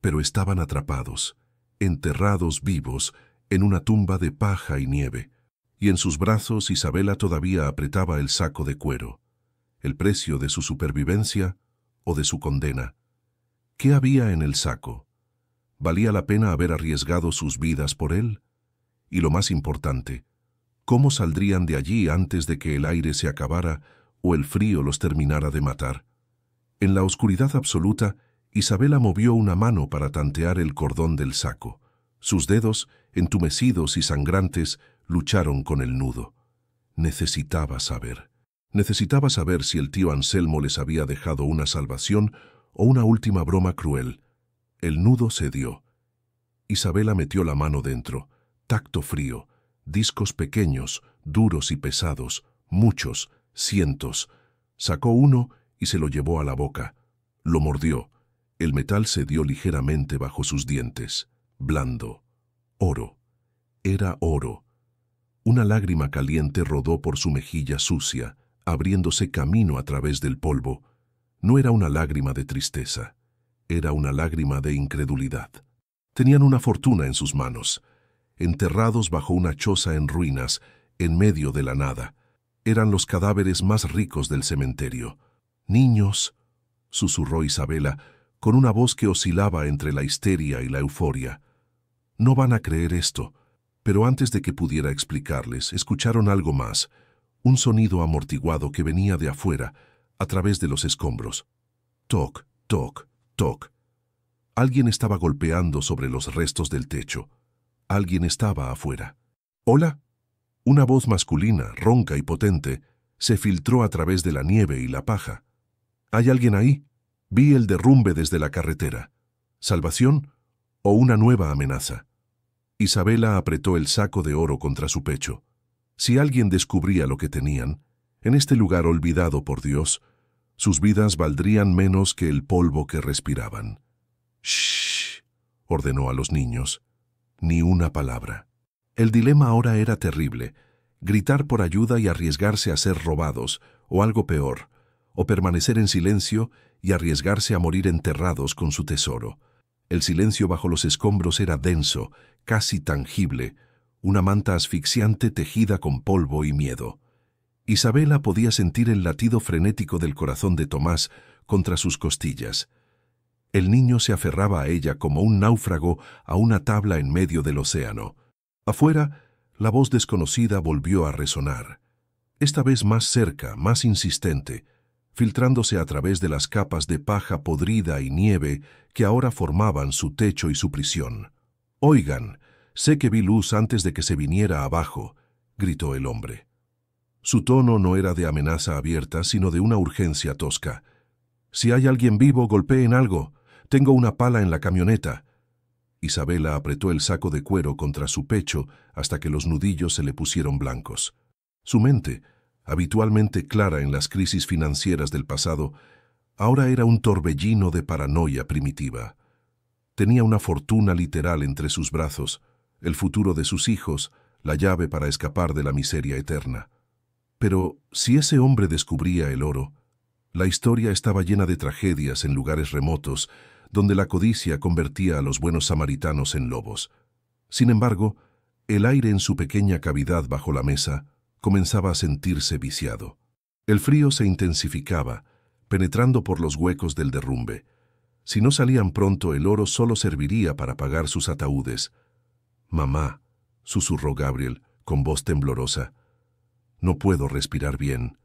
pero estaban atrapados, enterrados vivos, en una tumba de paja y nieve, y en sus brazos Isabela todavía apretaba el saco de cuero. ¿El precio de su supervivencia o de su condena? ¿Qué había en el saco? ¿Valía la pena haber arriesgado sus vidas por él? Y lo más importante, ¿cómo saldrían de allí antes de que el aire se acabara o el frío los terminara de matar? En la oscuridad absoluta, Isabela movió una mano para tantear el cordón del saco. Sus dedos, entumecidos y sangrantes, lucharon con el nudo. Necesitaba saber. Necesitaba saber si el tío Anselmo les había dejado una salvación o una última broma cruel. El nudo cedió. Isabela metió la mano dentro. Tacto frío. Discos pequeños, duros y pesados. Muchos, cientos. Sacó uno y se lo llevó a la boca. Lo mordió. El metal cedió ligeramente bajo sus dientes. Blando. Oro. Era oro. Una lágrima caliente rodó por su mejilla sucia, abriéndose camino a través del polvo. No era una lágrima de tristeza. Era una lágrima de incredulidad. Tenían una fortuna en sus manos. Enterrados bajo una choza en ruinas, en medio de la nada. Eran los cadáveres más ricos del cementerio. «Niños», susurró Isabela, con una voz que oscilaba entre la histeria y la euforia. «No van a creer esto». Pero antes de que pudiera explicarles, escucharon algo más, un sonido amortiguado que venía de afuera, a través de los escombros. Toc, toc, toc. Alguien estaba golpeando sobre los restos del techo. Alguien estaba afuera. «¿Hola?» Una voz masculina, ronca y potente, se filtró a través de la nieve y la paja. «¿Hay alguien ahí? Vi el derrumbe desde la carretera. ¿Salvación o una nueva amenaza?» Isabela apretó el saco de oro contra su pecho. Si alguien descubría lo que tenían, en este lugar olvidado por Dios, sus vidas valdrían menos que el polvo que respiraban. «Shh», ordenó a los niños. Ni una palabra. El dilema ahora era terrible: gritar por ayuda y arriesgarse a ser robados, o algo peor, o permanecer en silencio y arriesgarse a morir enterrados con su tesoro. El silencio bajo los escombros era denso, casi tangible, una manta asfixiante tejida con polvo y miedo. Isabela podía sentir el latido frenético del corazón de Tomás contra sus costillas. El niño se aferraba a ella como un náufrago a una tabla en medio del océano. Afuera, la voz desconocida volvió a resonar. Esta vez más cerca, más insistente, filtrándose a través de las capas de paja podrida y nieve que ahora formaban su techo y su prisión. «Oigan, sé que vi luz antes de que se viniera abajo», gritó el hombre. Su tono no era de amenaza abierta, sino de una urgencia tosca. «Si hay alguien vivo, golpeen algo. Tengo una pala en la camioneta». Isabela apretó el saco de cuero contra su pecho hasta que los nudillos se le pusieron blancos. Su mente, habitualmente clara en las crisis financieras del pasado, ahora era un torbellino de paranoia primitiva. Tenía una fortuna literal entre sus brazos, el futuro de sus hijos, la llave para escapar de la miseria eterna. Pero si ese hombre descubría el oro, la historia estaba llena de tragedias en lugares remotos, donde la codicia convertía a los buenos samaritanos en lobos. Sin embargo, el aire en su pequeña cavidad bajo la mesa comenzaba a sentirse viciado. El frío se intensificaba, penetrando por los huecos del derrumbe. Si no salían pronto, el oro solo serviría para pagar sus ataúdes. «Mamá», susurró Gabriel, con voz temblorosa, «no puedo respirar bien».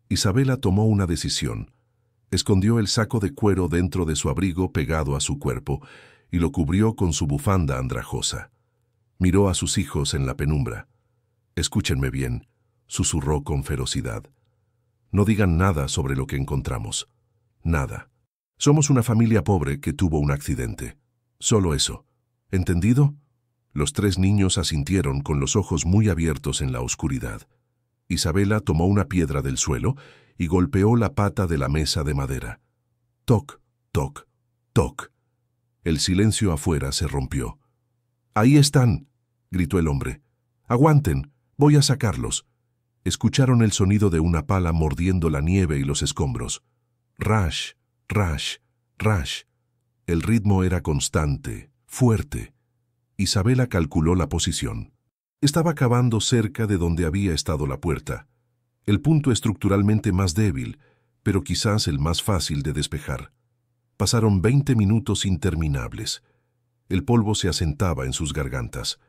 Isabela tomó una decisión. Escondió el saco de cuero dentro de su abrigo pegado a su cuerpo y lo cubrió con su bufanda andrajosa. Miró a sus hijos en la penumbra. «Escúchenme bien», susurró con ferocidad. «No digan nada sobre lo que encontramos. Nada. Somos una familia pobre que tuvo un accidente. Solo eso. ¿Entendido?» Los tres niños asintieron con los ojos muy abiertos en la oscuridad. Isabela tomó una piedra del suelo y golpeó la pata de la mesa de madera. Toc, toc, toc. El silencio afuera se rompió. «Ahí están», gritó el hombre. «Aguanten, voy a sacarlos». Escucharon el sonido de una pala mordiendo la nieve y los escombros. Rash, rash, rash. El ritmo era constante, fuerte. Isabela calculó la posición. Estaba cavando cerca de donde había estado la puerta. El punto estructuralmente más débil, pero quizás el más fácil de despejar. Pasaron 20 minutos interminables. El polvo se asentaba en sus gargantas.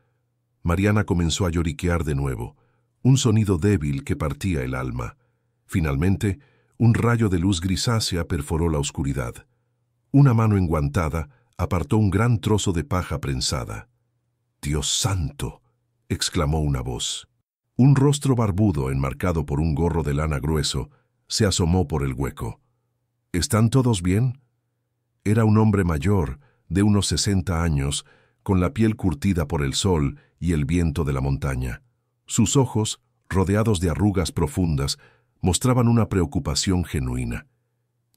Mariana comenzó a lloriquear de nuevo, un sonido débil que partía el alma. Finalmente, un rayo de luz grisácea perforó la oscuridad. Una mano enguantada apartó un gran trozo de paja prensada. «¡Dios santo!», exclamó una voz. Un rostro barbudo, enmarcado por un gorro de lana grueso, se asomó por el hueco. «¿Están todos bien?». Era un hombre mayor, de unos 60 años, con la piel curtida por el sol y el viento de la montaña. Sus ojos, rodeados de arrugas profundas, mostraban una preocupación genuina.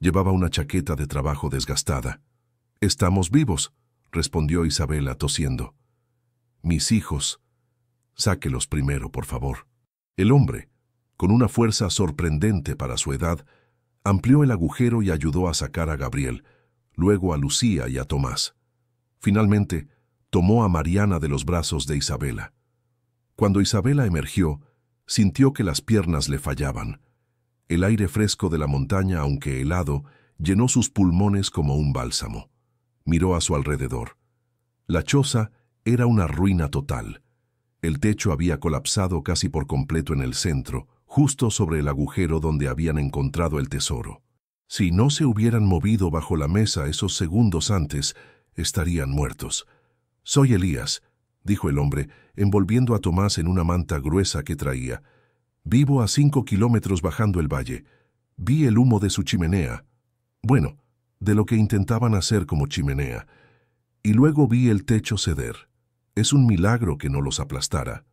Llevaba una chaqueta de trabajo desgastada. «Estamos vivos», respondió Isabela tosiendo. «Mis hijos. Sáquelos primero, por favor». El hombre, con una fuerza sorprendente para su edad, amplió el agujero y ayudó a sacar a Gabriel, luego a Lucía y a Tomás. Finalmente, tomó a Mariana de los brazos de Isabela. Cuando Isabela emergió, sintió que las piernas le fallaban. El aire fresco de la montaña, aunque helado, llenó sus pulmones como un bálsamo. Miró a su alrededor. La choza era una ruina total. El techo había colapsado casi por completo en el centro, justo sobre el agujero donde habían encontrado el tesoro. Si no se hubieran movido bajo la mesa esos segundos antes, estarían muertos. «Soy Elías», dijo el hombre, envolviendo a Tomás en una manta gruesa que traía. «Vivo a 5 kilómetros bajando el valle. Vi el humo de su chimenea. Bueno, de lo que intentaban hacer como chimenea. Y luego vi el techo ceder. Es un milagro que no los aplastara».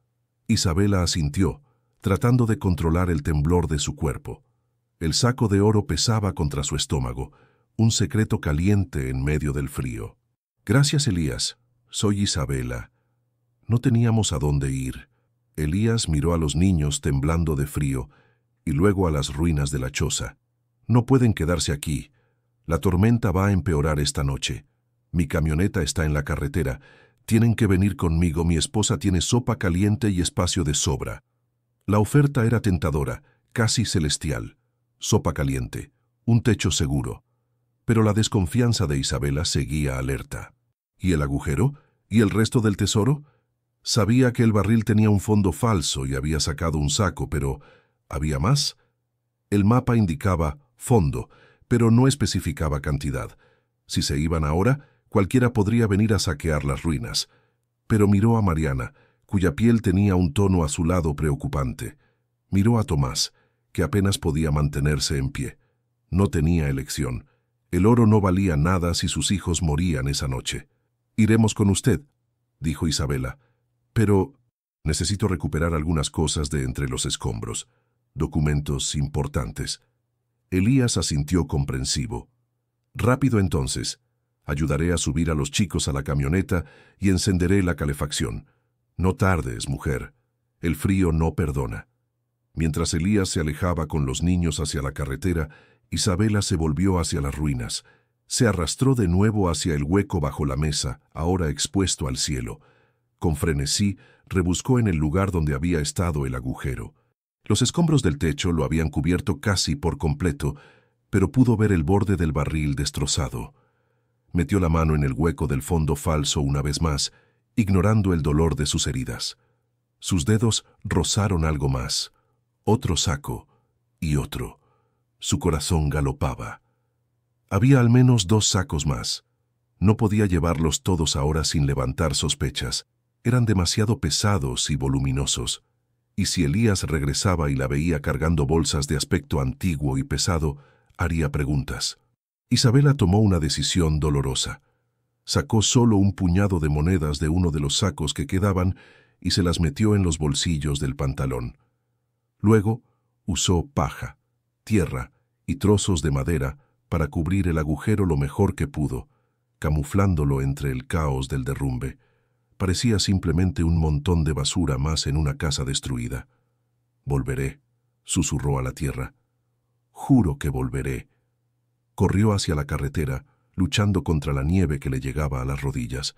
Isabela asintió, tratando de controlar el temblor de su cuerpo. El saco de oro pesaba contra su estómago, un secreto caliente en medio del frío. «Gracias, Elías. Soy Isabela». No teníamos a dónde ir. Elías miró a los niños temblando de frío y luego a las ruinas de la choza. «No pueden quedarse aquí. La tormenta va a empeorar esta noche. Mi camioneta está en la carretera. Tienen que venir conmigo, mi esposa tiene sopa caliente y espacio de sobra». La oferta era tentadora, casi celestial. Sopa caliente, un techo seguro. Pero la desconfianza de Isabela seguía alerta. ¿Y el agujero? ¿Y el resto del tesoro? Sabía que el barril tenía un fondo falso y había sacado un saco, pero ¿había más? El mapa indicaba fondo, pero no especificaba cantidad. Si se iban ahora, cualquiera podría venir a saquear las ruinas. Pero miró a Mariana, cuya piel tenía un tono azulado preocupante. Miró a Tomás, que apenas podía mantenerse en pie. No tenía elección. El oro no valía nada si sus hijos morían esa noche. «Iremos con usted», dijo Isabela. «Pero necesito recuperar algunas cosas de entre los escombros. Documentos importantes». Elías asintió comprensivo. «Rápido entonces. Ayudaré a subir a los chicos a la camioneta y encenderé la calefacción. No tardes, mujer. El frío no perdona». Mientras Elías se alejaba con los niños hacia la carretera, Isabela se volvió hacia las ruinas. Se arrastró de nuevo hacia el hueco bajo la mesa, ahora expuesto al cielo. Con frenesí, rebuscó en el lugar donde había estado el agujero. Los escombros del techo lo habían cubierto casi por completo, pero pudo ver el borde del barril destrozado. Metió la mano en el hueco del fondo falso una vez más, ignorando el dolor de sus heridas. Sus dedos rozaron algo más. Otro saco y otro. Su corazón galopaba. Había al menos 2 sacos más. No podía llevarlos todos ahora sin levantar sospechas. Eran demasiado pesados y voluminosos. Y si Elías regresaba y la veía cargando bolsas de aspecto antiguo y pesado, haría preguntas. Isabela tomó una decisión dolorosa. Sacó solo un puñado de monedas de uno de los sacos que quedaban y se las metió en los bolsillos del pantalón. Luego usó paja, tierra y trozos de madera para cubrir el agujero lo mejor que pudo, camuflándolo entre el caos del derrumbe. Parecía simplemente un montón de basura más en una casa destruida. «Volveré», susurró a la tierra. «Juro que volveré». Corrió hacia la carretera, luchando contra la nieve que le llegaba a las rodillas.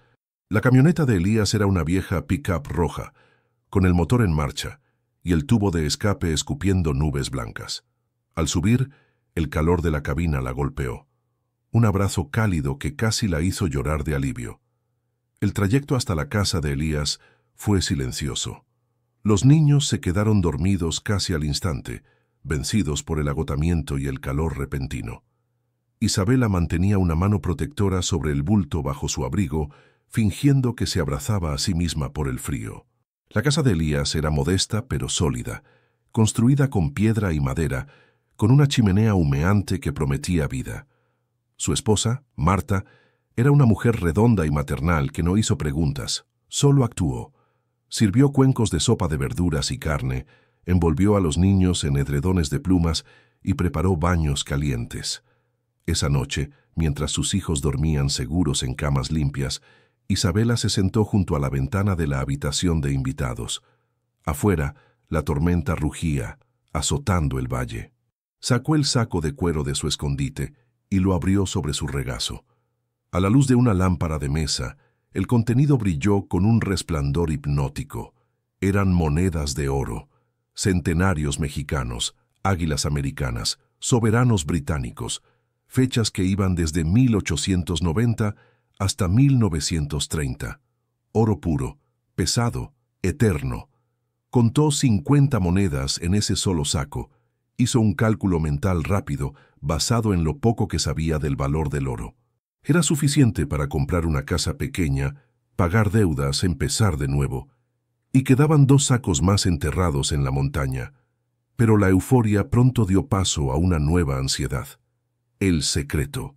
La camioneta de Elías era una vieja pick-up roja, con el motor en marcha y el tubo de escape escupiendo nubes blancas. Al subir, el calor de la cabina la golpeó. Un abrazo cálido que casi la hizo llorar de alivio. El trayecto hasta la casa de Elías fue silencioso. Los niños se quedaron dormidos casi al instante, vencidos por el agotamiento y el calor repentino. Isabela mantenía una mano protectora sobre el bulto bajo su abrigo, fingiendo que se abrazaba a sí misma por el frío. La casa de Elías era modesta pero sólida, construida con piedra y madera, con una chimenea humeante que prometía vida. Su esposa, Marta, era una mujer redonda y maternal que no hizo preguntas, solo actuó. Sirvió cuencos de sopa de verduras y carne, envolvió a los niños en edredones de plumas y preparó baños calientes. Esa noche, mientras sus hijos dormían seguros en camas limpias, Isabela se sentó junto a la ventana de la habitación de invitados. Afuera, la tormenta rugía, azotando el valle. Sacó el saco de cuero de su escondite y lo abrió sobre su regazo. A la luz de una lámpara de mesa, el contenido brilló con un resplandor hipnótico. Eran monedas de oro, centenarios mexicanos, águilas americanas, soberanos británicos, fechas que iban desde 1890 hasta 1930. Oro puro, pesado, eterno. Contó 50 monedas en ese solo saco. Hizo un cálculo mental rápido, basado en lo poco que sabía del valor del oro. Era suficiente para comprar una casa pequeña, pagar deudas, empezar de nuevo. Y quedaban 2 sacos más enterrados en la montaña. Pero la euforia pronto dio paso a una nueva ansiedad. El secreto.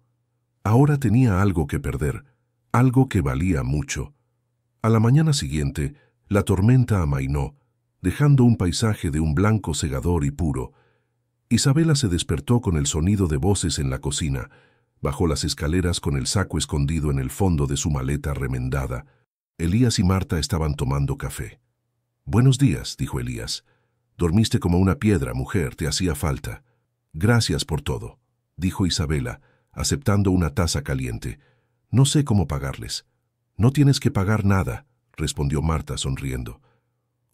Ahora tenía algo que perder, algo que valía mucho. A la mañana siguiente, la tormenta amainó, dejando un paisaje de un blanco cegador y puro. Isabela se despertó con el sonido de voces en la cocina, bajó las escaleras con el saco escondido en el fondo de su maleta remendada. Elías y Marta estaban tomando café. «Buenos días», dijo Elías. «Dormiste como una piedra, mujer, te hacía falta». «Gracias por todo», dijo Isabela, aceptando una taza caliente. «No sé cómo pagarles». «No tienes que pagar nada», respondió Marta sonriendo.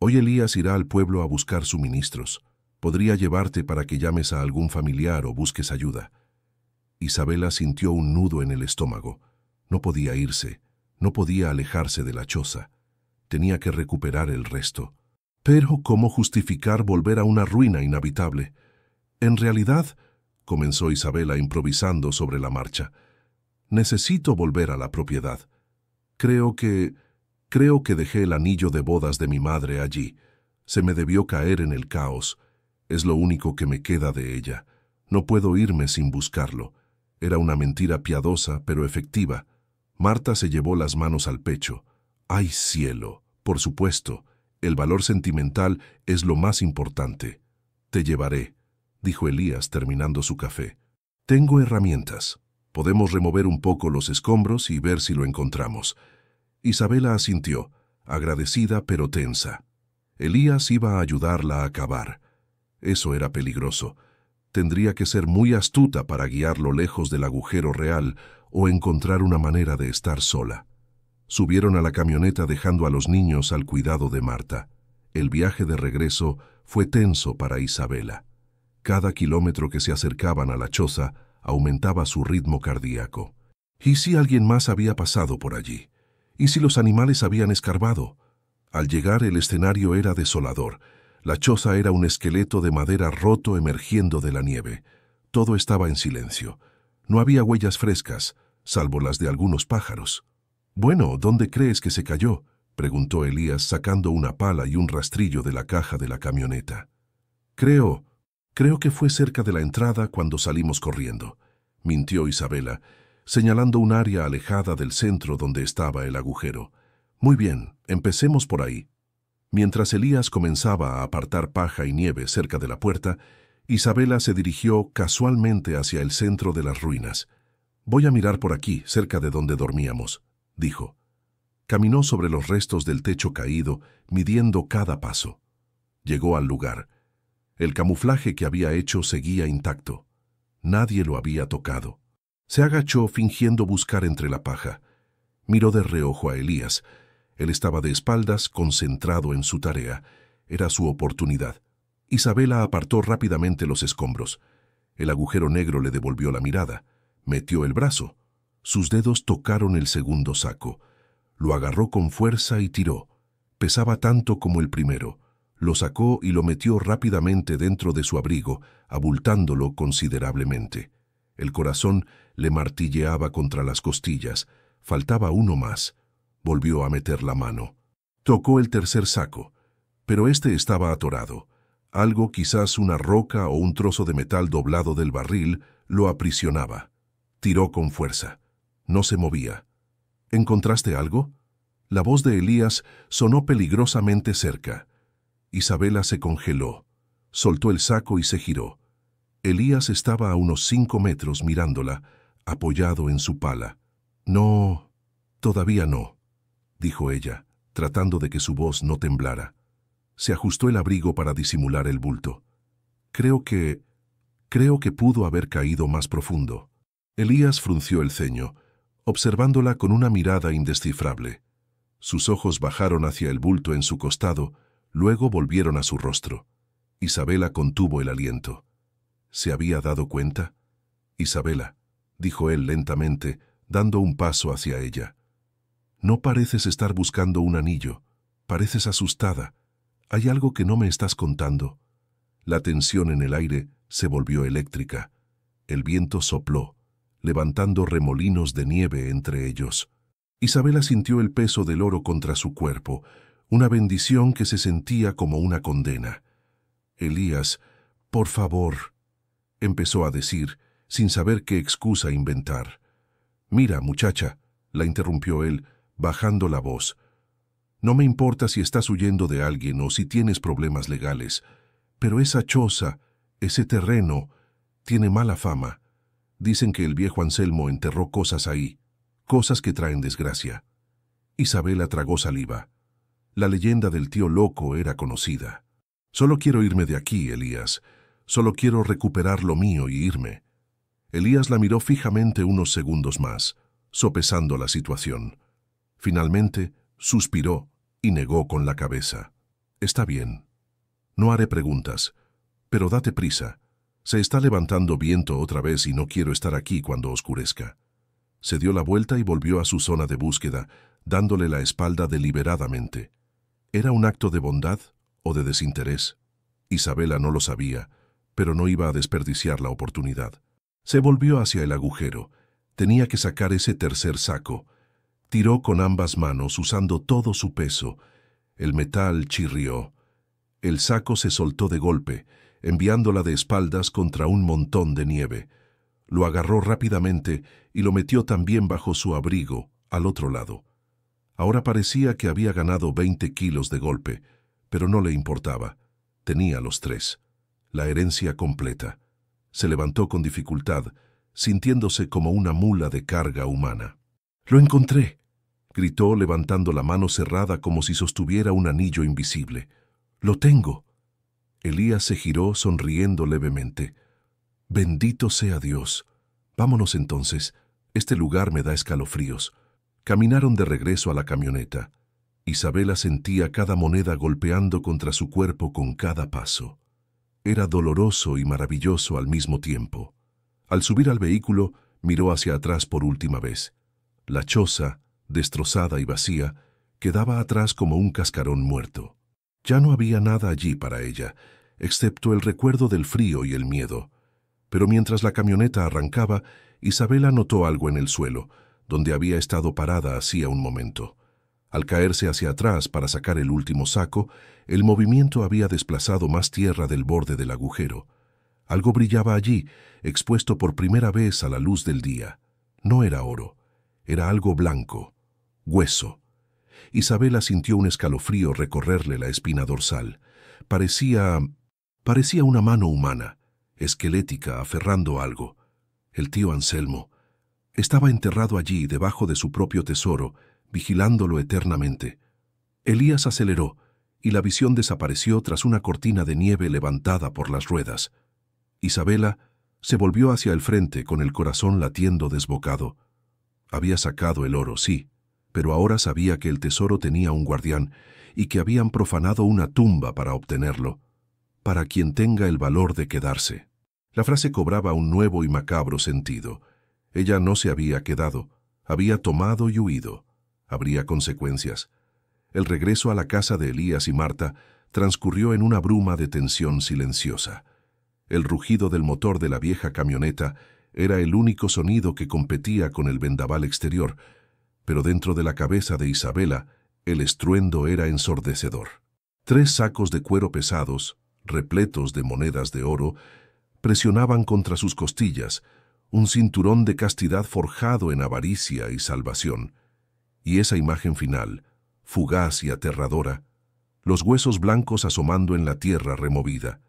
«Hoy Elías irá al pueblo a buscar suministros. Podría llevarte para que llames a algún familiar o busques ayuda». Isabela sintió un nudo en el estómago. No podía irse, no podía alejarse de la choza. Tenía que recuperar el resto. Pero, ¿cómo justificar volver a una ruina inhabitable? En realidad, comenzó Isabela improvisando sobre la marcha, necesito volver a la propiedad. Creo que dejé el anillo de bodas de mi madre allí. Se me debió caer en el caos. Es lo único que me queda de ella. No puedo irme sin buscarlo. Era una mentira piadosa, pero efectiva. Marta se llevó las manos al pecho. ¡Ay, cielo! Por supuesto, el valor sentimental es lo más importante. Te llevaré, dijo Elías terminando su café. Tengo herramientas. Podemos remover un poco los escombros y ver si lo encontramos. Isabela asintió, agradecida pero tensa. Elías iba a ayudarla a cavar. Eso era peligroso. Tendría que ser muy astuta para guiarlo lejos del agujero real o encontrar una manera de estar sola. Subieron a la camioneta dejando a los niños al cuidado de Marta. El viaje de regreso fue tenso para Isabela. Cada kilómetro que se acercaban a la choza aumentaba su ritmo cardíaco. ¿Y si alguien más había pasado por allí? ¿Y si los animales habían escarbado? Al llegar, el escenario era desolador. La choza era un esqueleto de madera roto emergiendo de la nieve. Todo estaba en silencio. No había huellas frescas, salvo las de algunos pájaros. «Bueno, ¿dónde crees que se cayó?», preguntó Elías sacando una pala y un rastrillo de la caja de la camioneta. Creo que fue cerca de la entrada cuando salimos corriendo», mintió Isabela, señalando un área alejada del centro donde estaba el agujero. «Muy bien, empecemos por ahí». Mientras Elías comenzaba a apartar paja y nieve cerca de la puerta, Isabela se dirigió casualmente hacia el centro de las ruinas. «Voy a mirar por aquí, cerca de donde dormíamos», dijo. Caminó sobre los restos del techo caído, midiendo cada paso. Llegó al lugar. El camuflaje que había hecho seguía intacto. Nadie lo había tocado. Se agachó fingiendo buscar entre la paja. Miró de reojo a Elías. Él estaba de espaldas, concentrado en su tarea. Era su oportunidad. Isabela apartó rápidamente los escombros. El agujero negro le devolvió la mirada. Metió el brazo. Sus dedos tocaron el segundo saco. Lo agarró con fuerza y tiró. Pesaba tanto como el primero. Lo sacó y lo metió rápidamente dentro de su abrigo, abultándolo considerablemente. El corazón le martilleaba contra las costillas. Faltaba uno más. Volvió a meter la mano. Tocó el tercer saco, pero este estaba atorado. Algo, quizás una roca o un trozo de metal doblado del barril, lo aprisionaba. Tiró con fuerza. No se movía. ¿Encontraste algo? La voz de Elías sonó peligrosamente cerca. Isabela se congeló. Soltó el saco y se giró. Elías estaba a unos 5 metros mirándola, apoyado en su pala. «No, todavía no», dijo ella, tratando de que su voz no temblara. Se ajustó el abrigo para disimular el bulto. Creo que pudo haber caído más profundo». Elías frunció el ceño, observándola con una mirada indescifrable. Sus ojos bajaron hacia el bulto en su costado, luego volvieron a su rostro. Isabela contuvo el aliento. ¿Se había dado cuenta? «Isabela», dijo él lentamente, dando un paso hacia ella. «No pareces estar buscando un anillo. Pareces asustada. ¿Hay algo que no me estás contando?» La tensión en el aire se volvió eléctrica. El viento sopló, levantando remolinos de nieve entre ellos. Isabela sintió el peso del oro contra su cuerpo, una bendición que se sentía como una condena. «Elías, por favor», empezó a decir, sin saber qué excusa inventar. «Mira, muchacha», la interrumpió él, bajando la voz. «No me importa si estás huyendo de alguien o si tienes problemas legales, pero esa choza, ese terreno, tiene mala fama. Dicen que el viejo Anselmo enterró cosas ahí, cosas que traen desgracia». Isabela tragó saliva. La leyenda del tío loco era conocida. «Solo quiero irme de aquí, Elías. Solo quiero recuperar lo mío y irme». Elías la miró fijamente unos segundos más, sopesando la situación. Finalmente, suspiró y negó con la cabeza. «Está bien. No haré preguntas, pero date prisa. Se está levantando viento otra vez y no quiero estar aquí cuando oscurezca». Se dio la vuelta y volvió a su zona de búsqueda, dándole la espalda deliberadamente. ¿Era un acto de bondad o de desinterés? Isabela no lo sabía, pero no iba a desperdiciar la oportunidad. Se volvió hacia el agujero. Tenía que sacar ese tercer saco. Tiró con ambas manos usando todo su peso. El metal chirrió. El saco se soltó de golpe, enviándola de espaldas contra un montón de nieve. Lo agarró rápidamente y lo metió también bajo su abrigo, al otro lado. Ahora parecía que había ganado 20 kilos de golpe, pero no le importaba. Tenía los 3. La herencia completa. Se levantó con dificultad, sintiéndose como una mula de carga humana. «¡Lo encontré!», gritó levantando la mano cerrada como si sostuviera un anillo invisible. «¡Lo tengo!». Elías se giró sonriendo levemente. «Bendito sea Dios. Vámonos entonces. Este lugar me da escalofríos». Caminaron de regreso a la camioneta. Isabela sentía cada moneda golpeando contra su cuerpo con cada paso. Era doloroso y maravilloso al mismo tiempo. Al subir al vehículo, Miró hacia atrás por última vez. La choza, destrozada y vacía, quedaba atrás como un cascarón muerto. Ya no había nada allí para ella, excepto el recuerdo del frío y el miedo. Pero mientras la camioneta arrancaba, Isabela notó algo en el suelo, donde había estado parada hacía un momento. Al caerse hacia atrás para sacar el último saco, el movimiento había desplazado más tierra del borde del agujero. Algo brillaba allí, expuesto por primera vez a la luz del día. No era oro, era algo blanco, hueso. Isabela sintió un escalofrío recorrerle la espina dorsal. Parecía una mano humana, esquelética, aferrando algo. El tío Anselmo estaba enterrado allí, debajo de su propio tesoro, vigilándolo eternamente. Elías aceleró, y la visión desapareció tras una cortina de nieve levantada por las ruedas. Isabela se volvió hacia el frente con el corazón latiendo desbocado. Había sacado el oro, sí, pero ahora sabía que el tesoro tenía un guardián y que habían profanado una tumba para obtenerlo. Para quien tenga el valor de quedarse. La frase cobraba un nuevo y macabro sentido. Ella no se había quedado, había tomado y huido. Habría consecuencias. El regreso a la casa de Elías y Marta transcurrió en una bruma de tensión silenciosa. El rugido del motor de la vieja camioneta era el único sonido que competía con el vendaval exterior, pero dentro de la cabeza de Isabela el estruendo era ensordecedor. 3 sacos de cuero pesados, repletos de monedas de oro, presionaban contra sus costillas, un cinturón de castidad forjado en avaricia y salvación. Y esa imagen final, fugaz y aterradora, los huesos blancos asomando en la tierra removida.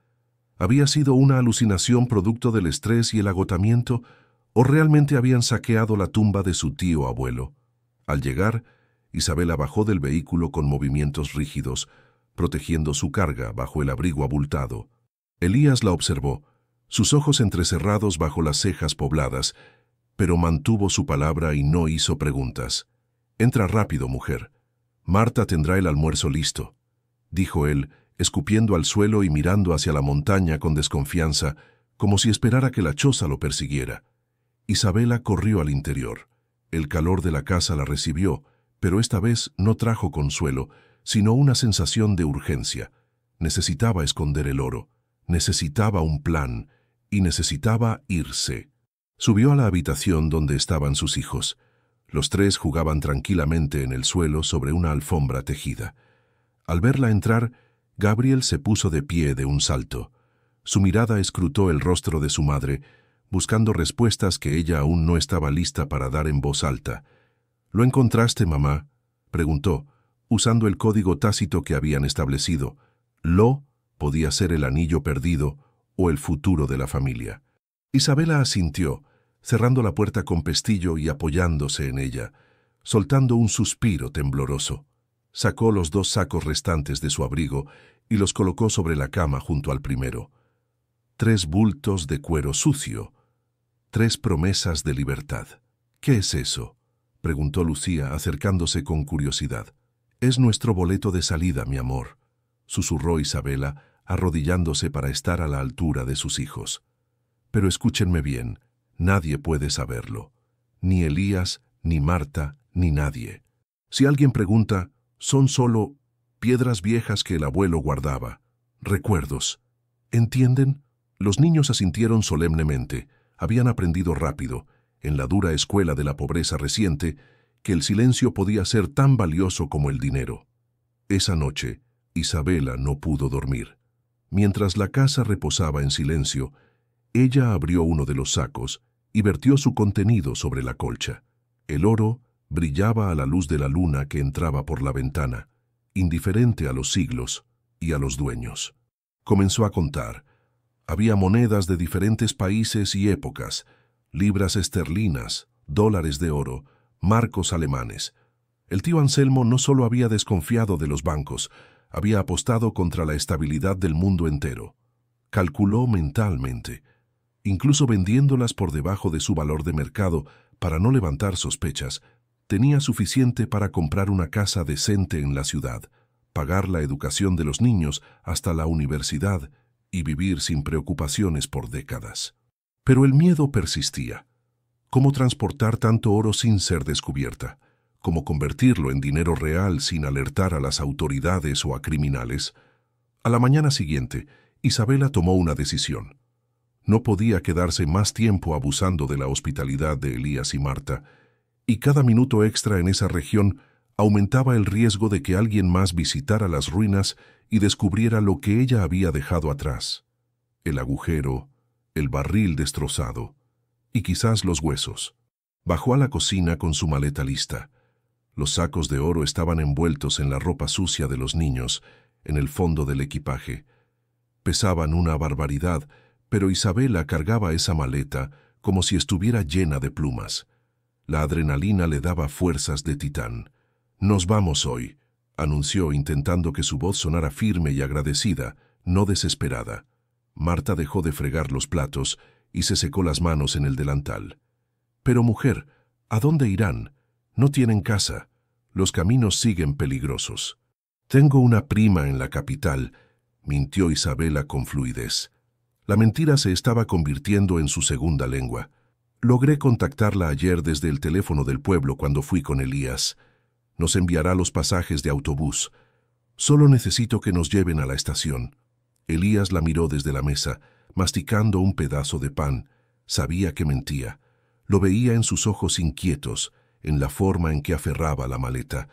¿Había sido una alucinación producto del estrés y el agotamiento, o realmente habían saqueado la tumba de su tío abuelo? Al llegar, Isabela bajó del vehículo con movimientos rígidos, protegiendo su carga bajo el abrigo abultado. Elías la observó, sus ojos entrecerrados bajo las cejas pobladas, pero mantuvo su palabra y no hizo preguntas. «Entra rápido, mujer. Marta tendrá el almuerzo listo», dijo él, escupiendo al suelo y mirando hacia la montaña con desconfianza, como si esperara que la choza lo persiguiera. Isabela corrió al interior. El calor de la casa la recibió, pero esta vez no trajo consuelo, sino una sensación de urgencia. Necesitaba esconder el oro, necesitaba un plan y necesitaba irse. Subió a la habitación donde estaban sus hijos. Los 3 jugaban tranquilamente en el suelo sobre una alfombra tejida. Al verla entrar, Gabriel se puso de pie de un salto. Su mirada escrutó el rostro de su madre, buscando respuestas que ella aún no estaba lista para dar en voz alta. «¿Lo encontraste, mamá?», preguntó, usando el código tácito que habían establecido. «Lo» podía ser el anillo perdido o el futuro de la familia. Isabela asintió, cerrando la puerta con pestillo y apoyándose en ella, soltando un suspiro tembloroso. Sacó los 2 sacos restantes de su abrigo y los colocó sobre la cama junto al primero. 3 bultos de cuero sucio, 3 promesas de libertad. «¿Qué es eso?», preguntó Lucía, acercándose con curiosidad. «Es nuestro boleto de salida, mi amor», susurró Isabela, arrodillándose para estar a la altura de sus hijos. «Pero escúchenme bien, nadie puede saberlo. Ni Elías, ni Marta, ni nadie. Si alguien pregunta, son solo piedras viejas que el abuelo guardaba, recuerdos. ¿Entienden?». Los niños asintieron solemnemente. Habían aprendido rápido, en la dura escuela de la pobreza reciente, que el silencio podía ser tan valioso como el dinero. Esa noche, Isabela no pudo dormir. Mientras la casa reposaba en silencio, ella abrió uno de los sacos y vertió su contenido sobre la colcha. El oro brillaba a la luz de la luna que entraba por la ventana, indiferente a los siglos y a los dueños. Comenzó a contar. Había monedas de diferentes países y épocas, libras esterlinas, dólares de oro, marcos alemanes. El tío Anselmo no solo había desconfiado de los bancos, había apostado contra la estabilidad del mundo entero. Calculó mentalmente, incluso vendiéndolas por debajo de su valor de mercado para no levantar sospechas, tenía suficiente para comprar una casa decente en la ciudad, pagar la educación de los niños hasta la universidad y vivir sin preocupaciones por décadas. Pero el miedo persistía. cómo transportar tanto oro sin ser descubierta, cómo convertirlo en dinero real sin alertar a las autoridades o a criminales. A la mañana siguiente, Isabela tomó una decisión. No podía quedarse más tiempo abusando de la hospitalidad de Elías y Marta, y cada minuto extra en esa región aumentaba el riesgo de que alguien más visitara las ruinas y descubriera lo que ella había dejado atrás: el agujero, el barril destrozado y quizás los huesos. Bajó a la cocina con su maleta lista. Los sacos de oro estaban envueltos en la ropa sucia de los niños, en el fondo del equipaje. Pesaban una barbaridad, pero Isabela cargaba esa maleta como si estuviera llena de plumas. La adrenalina le daba fuerzas de titán. «Nos vamos hoy», anunció, intentando que su voz sonara firme y agradecida, no desesperada. Marta dejó de fregar los platos y se secó las manos en el delantal. «Pero mujer, ¿a dónde irán? No tienen casa. Los caminos siguen peligrosos». «Tengo una prima en la capital», mintió Isabela con fluidez. La mentira se estaba convirtiendo en su segunda lengua. «Logré contactarla ayer desde el teléfono del pueblo cuando fui con Elías. Nos enviará los pasajes de autobús. Solo necesito que nos lleven a la estación». Elías la miró desde la mesa, masticando un pedazo de pan. Sabía que mentía. Lo veía en sus ojos inquietos, en la forma en que aferraba la maleta,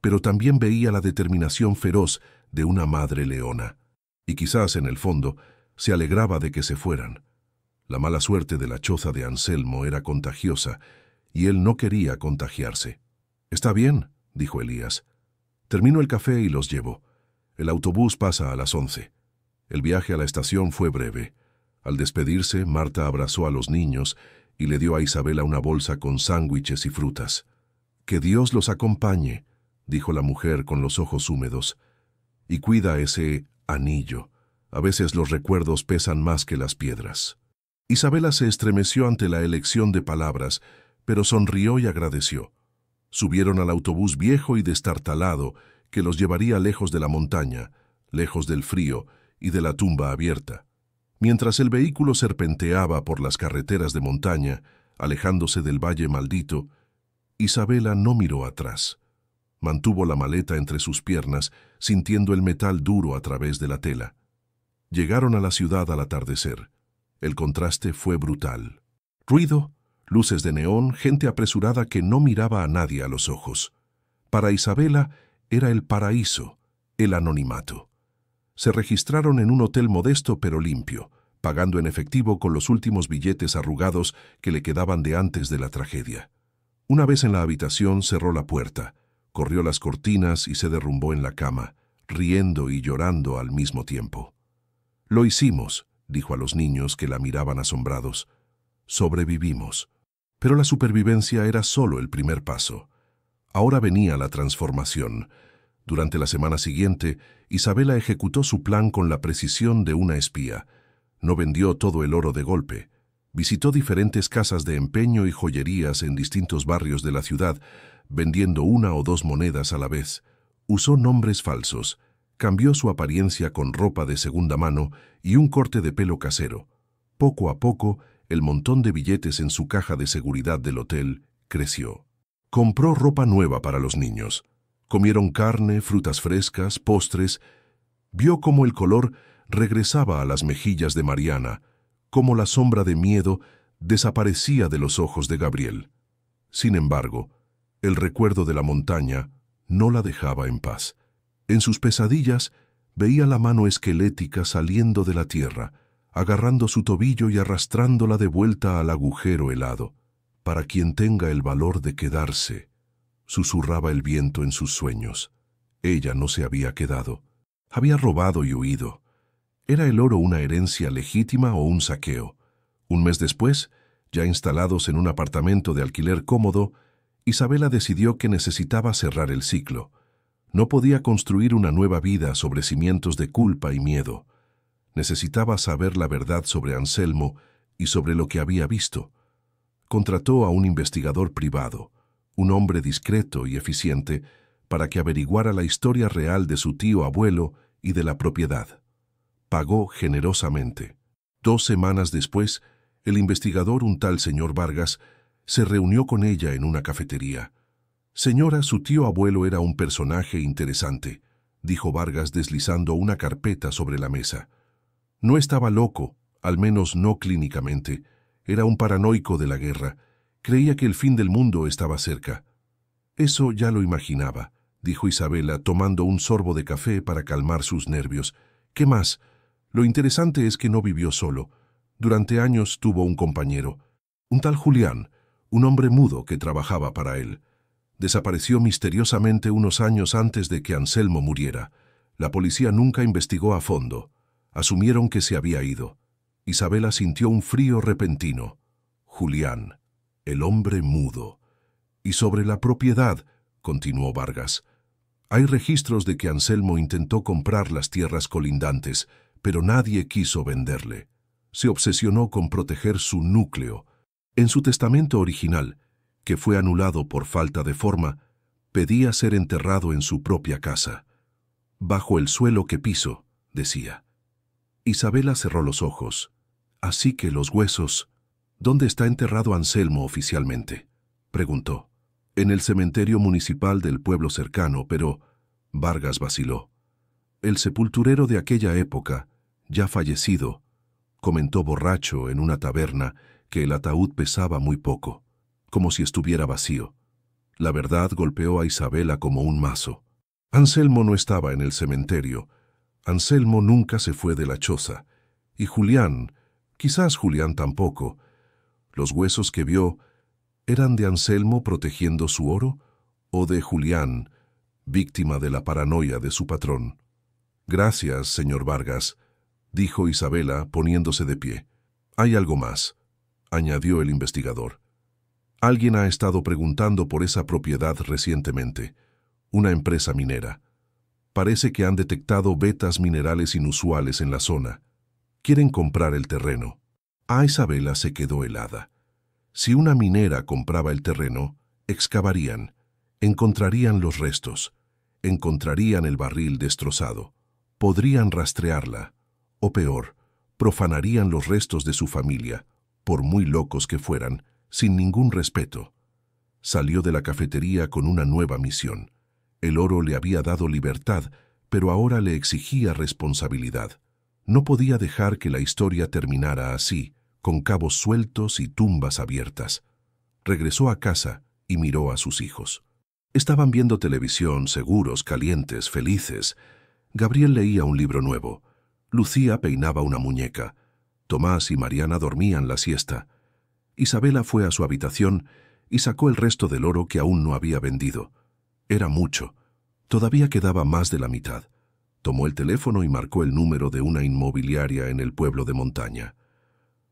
pero también veía la determinación feroz de una madre leona. Y quizás, en el fondo, se alegraba de que se fueran. La mala suerte de la choza de Anselmo era contagiosa, y él no quería contagiarse. «Está bien», dijo Elías. «Termino el café y los llevo. El autobús pasa a las 11». El viaje a la estación fue breve. Al despedirse, Marta abrazó a los niños y le dio a Isabela una bolsa con sándwiches y frutas. «Que Dios los acompañe», dijo la mujer con los ojos húmedos. «Y cuida ese anillo. A veces los recuerdos pesan más que las piedras». Isabela se estremeció ante la elección de palabras, pero sonrió y agradeció. Subieron al autobús viejo y destartalado que los llevaría lejos de la montaña, lejos del frío y de la tumba abierta. Mientras el vehículo serpenteaba por las carreteras de montaña, alejándose del valle maldito, Isabela no miró atrás. Mantuvo la maleta entre sus piernas, sintiendo el metal duro a través de la tela. Llegaron a la ciudad al atardecer. El contraste fue brutal. Ruido, luces de neón, gente apresurada que no miraba a nadie a los ojos. Para Isabela era el paraíso, el anonimato. Se registraron en un hotel modesto pero limpio, pagando en efectivo con los últimos billetes arrugados que le quedaban de antes de la tragedia. Una vez en la habitación cerró la puerta, corrió las cortinas y se derrumbó en la cama, riendo y llorando al mismo tiempo. «Lo hicimos», dijo a los niños que la miraban asombrados. «Sobrevivimos». Pero la supervivencia era solo el primer paso. Ahora venía la transformación. Durante la semana siguiente, Isabela ejecutó su plan con la precisión de una espía. No vendió todo el oro de golpe. Visitó diferentes casas de empeño y joyerías en distintos barrios de la ciudad, vendiendo 1 o 2 monedas a la vez. Usó nombres falsos. Cambió su apariencia con ropa de segunda mano y un corte de pelo casero. Poco a poco, el montón de billetes en su caja de seguridad del hotel creció. Compró ropa nueva para los niños. Comieron carne, frutas frescas, postres. Vio cómo el color regresaba a las mejillas de Mariana, cómo la sombra de miedo desaparecía de los ojos de Gabriel. Sin embargo, el recuerdo de la montaña no la dejaba en paz. En sus pesadillas veía la mano esquelética saliendo de la tierra, agarrando su tobillo y arrastrándola de vuelta al agujero helado. «Para quien tenga el valor de quedarse», susurraba el viento en sus sueños. Ella no se había quedado. Había robado y huido. ¿Era el oro una herencia legítima o un saqueo? Un mes después, ya instalados en un apartamento de alquiler cómodo, Isabela decidió que necesitaba cerrar el ciclo. No podía construir una nueva vida sobre cimientos de culpa y miedo. Necesitaba saber la verdad sobre Anselmo y sobre lo que había visto. Contrató a un investigador privado, un hombre discreto y eficiente, para que averiguara la historia real de su tío abuelo y de la propiedad. Pagó generosamente. 2 semanas después, el investigador, un tal señor Vargas, se reunió con ella en una cafetería. «Señora, su tío abuelo era un personaje interesante», dijo Vargas deslizando una carpeta sobre la mesa. «No estaba loco, al menos no clínicamente. Era un paranoico de la guerra. Creía que el fin del mundo estaba cerca». «Eso ya lo imaginaba», dijo Isabela, tomando un sorbo de café para calmar sus nervios. «¿Qué más? Lo interesante es que no vivió solo. Durante años tuvo un compañero, un tal Julián, un hombre mudo que trabajaba para él. Desapareció misteriosamente unos años antes de que Anselmo muriera. La policía nunca investigó a fondo. Asumieron que se había ido. Isabela sintió un frío repentino. Julián, el hombre mudo. Y sobre la propiedad, continuó Vargas. Hay registros de que Anselmo intentó comprar las tierras colindantes, pero nadie quiso venderle. Se obsesionó con proteger su núcleo. En su testamento original, que fue anulado por falta de forma, pedía ser enterrado en su propia casa. «Bajo el suelo que piso», decía. Isabela cerró los ojos. «Así que los huesos...» «¿Dónde está enterrado Anselmo oficialmente?», preguntó. «En el cementerio municipal del pueblo cercano, pero...» Vargas vaciló. «El sepulturero de aquella época, ya fallecido, comentó borracho en una taberna que el ataúd pesaba muy poco, como si estuviera vacío. La verdad golpeó a Isabela como un mazo. Anselmo no estaba en el cementerio. Anselmo nunca se fue de la choza. Y Julián, quizás Julián tampoco. Los huesos que vio, ¿eran de Anselmo protegiendo su oro o de Julián, víctima de la paranoia de su patrón? Gracias, señor Vargas, dijo Isabela poniéndose de pie. Hay algo más, añadió el investigador. Alguien ha estado preguntando por esa propiedad recientemente, una empresa minera. Parece que han detectado vetas minerales inusuales en la zona. Quieren comprar el terreno. A Isabela se quedó helada. Si una minera compraba el terreno, excavarían, encontrarían los restos, encontrarían el barril destrozado, podrían rastrearla, o peor, profanarían los restos de su familia, por muy locos que fueran, sin ningún respeto. Salió de la cafetería con una nueva misión. El oro le había dado libertad, pero ahora le exigía responsabilidad. No podía dejar que la historia terminara así, con cabos sueltos y tumbas abiertas. Regresó a casa y miró a sus hijos. Estaban viendo televisión, seguros, calientes, felices. Gabriel leía un libro nuevo. Lucía peinaba una muñeca. Tomás y Mariana dormían la siesta. Isabela fue a su habitación y sacó el resto del oro que aún no había vendido. Era mucho. Todavía quedaba más de la mitad. Tomó el teléfono y marcó el número de una inmobiliaria en el pueblo de montaña.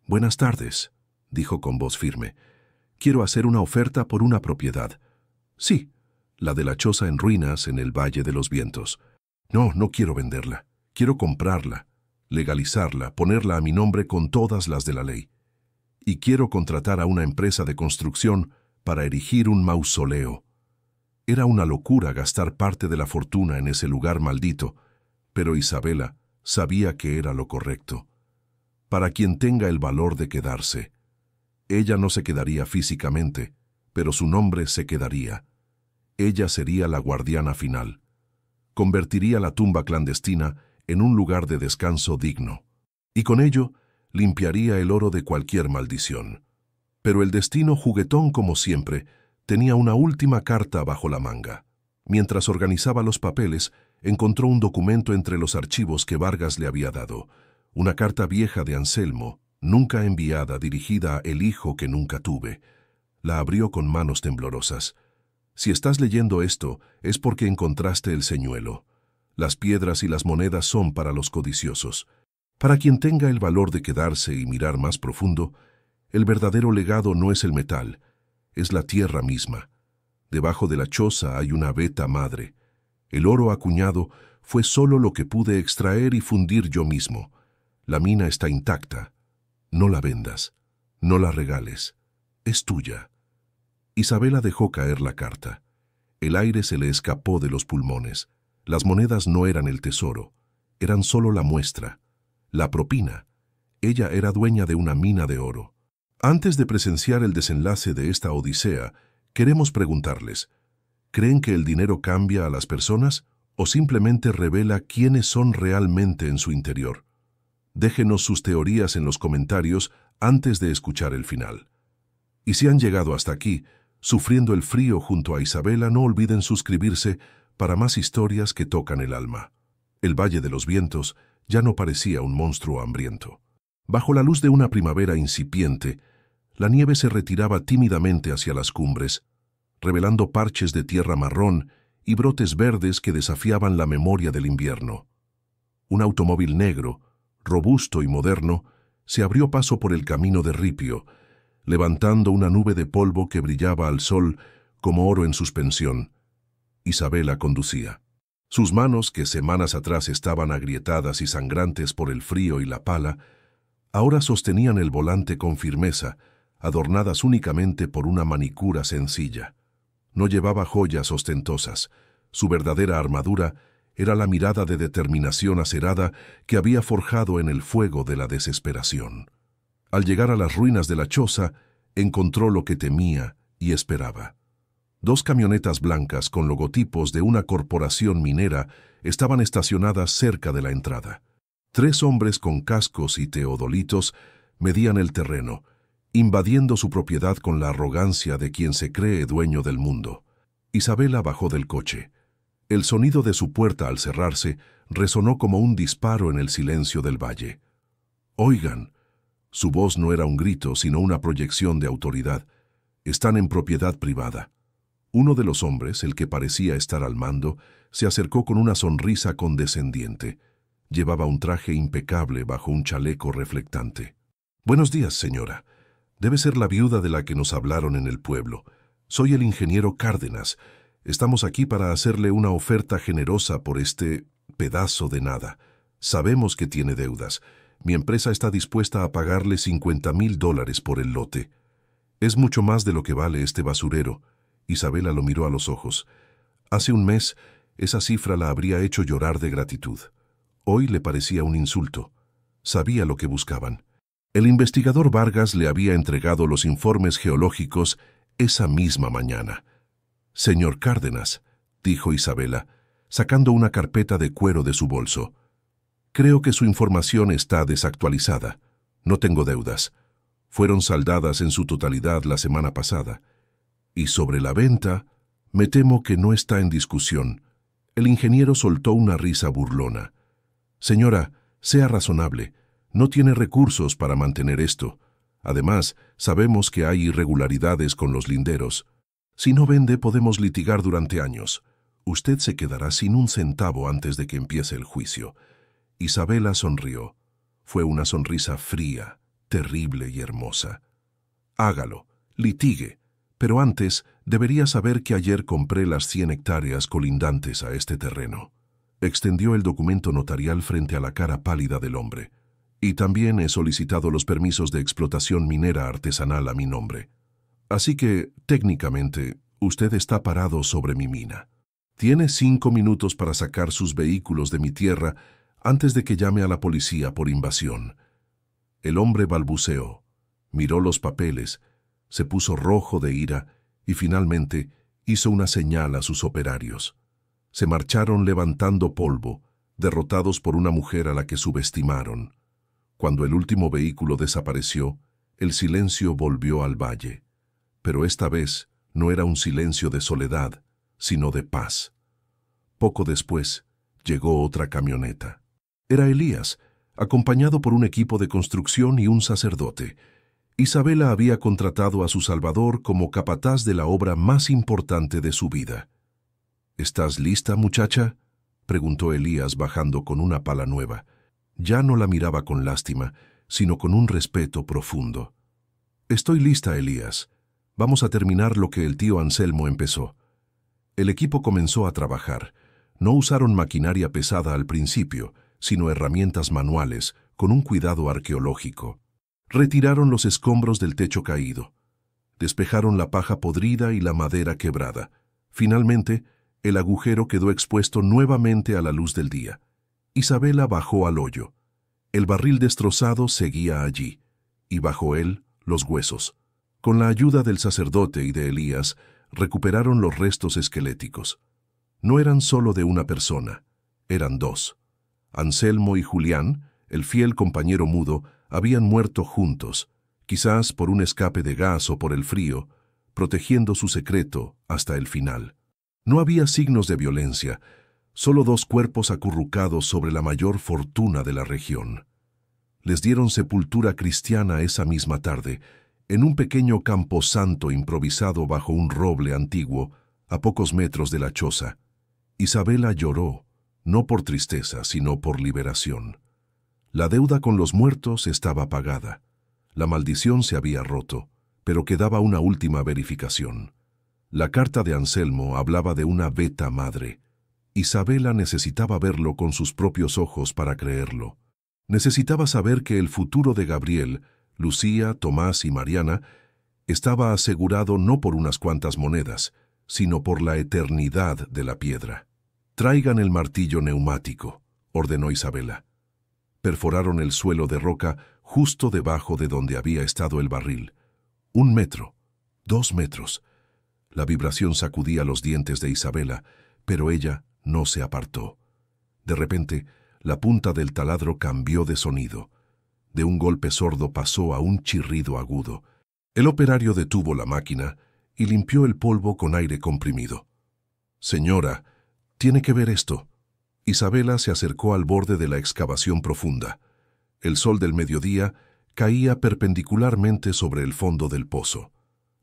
«Buenas tardes», dijo con voz firme. «Quiero hacer una oferta por una propiedad». «Sí, la de la choza en ruinas en el Valle de los Vientos». «No, no quiero venderla. Quiero comprarla, legalizarla, ponerla a mi nombre con todas las de la ley. Y quiero contratar a una empresa de construcción para erigir un mausoleo». Era una locura gastar parte de la fortuna en ese lugar maldito, pero Isabela sabía que era lo correcto. Para quien tenga el valor de quedarse. Ella no se quedaría físicamente, pero su nombre se quedaría. Ella sería la guardiana final. Convertiría la tumba clandestina en un lugar de descanso digno. Y con ello, limpiaría el oro de cualquier maldición. Pero el destino, juguetón como siempre, tenía una última carta bajo la manga. Mientras organizaba los papeles, encontró un documento entre los archivos que Vargas le había dado. Una carta vieja de Anselmo, nunca enviada, dirigida a el hijo que nunca tuve. La abrió con manos temblorosas. «Si estás leyendo esto, es porque encontraste el señuelo. Las piedras y las monedas son para los codiciosos. Para quien tenga el valor de quedarse y mirar más profundo, el verdadero legado no es el metal, es la tierra misma. Debajo de la choza hay una veta madre. El oro acuñado fue solo lo que pude extraer y fundir yo mismo. La mina está intacta. No la vendas, no la regales. Es tuya». Isabela dejó caer la carta. El aire se le escapó de los pulmones. Las monedas no eran el tesoro, eran solo la muestra, la propina. Ella era dueña de una mina de oro. Antes de presenciar el desenlace de esta odisea, queremos preguntarles, ¿creen que el dinero cambia a las personas o simplemente revela quiénes son realmente en su interior? Déjenos sus teorías en los comentarios antes de escuchar el final. Y si han llegado hasta aquí, sufriendo el frío junto a Isabela, no olviden suscribirse para más historias que tocan el alma. El Valle de los Vientos ya no parecía un monstruo hambriento. Bajo la luz de una primavera incipiente, la nieve se retiraba tímidamente hacia las cumbres, revelando parches de tierra marrón y brotes verdes que desafiaban la memoria del invierno. Un automóvil negro, robusto y moderno, se abrió paso por el camino de ripio, levantando una nube de polvo que brillaba al sol como oro en suspensión. Isabela conducía. Sus manos, que semanas atrás estaban agrietadas y sangrantes por el frío y la pala, ahora sostenían el volante con firmeza, adornadas únicamente por una manicura sencilla. No llevaba joyas ostentosas. Su verdadera armadura era la mirada de determinación acerada que había forjado en el fuego de la desesperación. Al llegar a las ruinas de la choza, encontró lo que temía y esperaba. 2 camionetas blancas con logotipos de una corporación minera estaban estacionadas cerca de la entrada. 3 hombres con cascos y teodolitos medían el terreno, invadiendo su propiedad con la arrogancia de quien se cree dueño del mundo. Isabela bajó del coche. El sonido de su puerta al cerrarse resonó como un disparo en el silencio del valle. «Oigan». Su voz no era un grito, sino una proyección de autoridad. «Están en propiedad privada». Uno de los hombres, el que parecía estar al mando, se acercó con una sonrisa condescendiente. Llevaba un traje impecable bajo un chaleco reflectante. «Buenos días, señora. Debe ser la viuda de la que nos hablaron en el pueblo. Soy el ingeniero Cárdenas. Estamos aquí para hacerle una oferta generosa por este pedazo de nada. Sabemos que tiene deudas. Mi empresa está dispuesta a pagarle $50,000 por el lote. Es mucho más de lo que vale este basurero». Isabela lo miró a los ojos. Hace un mes, esa cifra la habría hecho llorar de gratitud. Hoy le parecía un insulto. Sabía lo que buscaban. El investigador Vargas le había entregado los informes geológicos esa misma mañana. «Señor Cárdenas», dijo Isabela, sacando una carpeta de cuero de su bolso. «Creo que su información está desactualizada. No tengo deudas. Fueron saldadas en su totalidad la semana pasada. Y sobre la venta, me temo que no está en discusión». El ingeniero soltó una risa burlona. «Señora, sea razonable. No tiene recursos para mantener esto. Además, sabemos que hay irregularidades con los linderos. Si no vende, podemos litigar durante años. Usted se quedará sin un centavo antes de que empiece el juicio». Isabela sonrió. Fue una sonrisa fría, terrible y hermosa. «Hágalo, litigue. Pero antes, debería saber que ayer compré las 100 hectáreas colindantes a este terreno». Extendió el documento notarial frente a la cara pálida del hombre. «Y también he solicitado los permisos de explotación minera artesanal a mi nombre. Así que, técnicamente, usted está parado sobre mi mina. Tiene 5 minutos para sacar sus vehículos de mi tierra antes de que llame a la policía por invasión». El hombre balbuceó, miró los papeles, se puso rojo de ira y finalmente hizo una señal a sus operarios. Se marcharon levantando polvo, derrotados por una mujer a la que subestimaron. Cuando el último vehículo desapareció, el silencio volvió al valle. Pero esta vez no era un silencio de soledad, sino de paz. Poco después, llegó otra camioneta. Era Elías, acompañado por un equipo de construcción y un sacerdote. Isabela había contratado a su salvador como capataz de la obra más importante de su vida. «¿Estás lista, muchacha?», preguntó Elías bajando con una pala nueva. Ya no la miraba con lástima, sino con un respeto profundo. «Estoy lista, Elías. Vamos a terminar lo que el tío Anselmo empezó». El equipo comenzó a trabajar. No usaron maquinaria pesada al principio, sino herramientas manuales, con un cuidado arqueológico. Retiraron los escombros del techo caído. Despejaron la paja podrida y la madera quebrada. Finalmente, el agujero quedó expuesto nuevamente a la luz del día. Isabela bajó al hoyo. El barril destrozado seguía allí, y bajo él los huesos. Con la ayuda del sacerdote y de Elías, recuperaron los restos esqueléticos. No eran solo de una persona, eran dos. Anselmo y Julián, el fiel compañero mudo, habían muerto juntos, quizás por un escape de gas o por el frío, protegiendo su secreto hasta el final. No había signos de violencia, solo dos cuerpos acurrucados sobre la mayor fortuna de la región. Les dieron sepultura cristiana esa misma tarde, en un pequeño camposanto improvisado bajo un roble antiguo, a pocos metros de la choza. Isabela lloró, no por tristeza, sino por liberación. La deuda con los muertos estaba pagada. La maldición se había roto, pero quedaba una última verificación. La carta de Anselmo hablaba de una beta madre. Isabela necesitaba verlo con sus propios ojos para creerlo. Necesitaba saber que el futuro de Gabriel, Lucía, Tomás y Mariana estaba asegurado no por unas cuantas monedas, sino por la eternidad de la piedra. «Traigan el martillo neumático», ordenó Isabela. Perforaron el suelo de roca justo debajo de donde había estado el barril. 1 metro, 2 metros. La vibración sacudía los dientes de Isabela, pero ella no se apartó. De repente, la punta del taladro cambió de sonido. De un golpe sordo pasó a un chirrido agudo. El operario detuvo la máquina y limpió el polvo con aire comprimido. «Señora, tiene que ver esto». Isabela se acercó al borde de la excavación profunda. El sol del mediodía caía perpendicularmente sobre el fondo del pozo.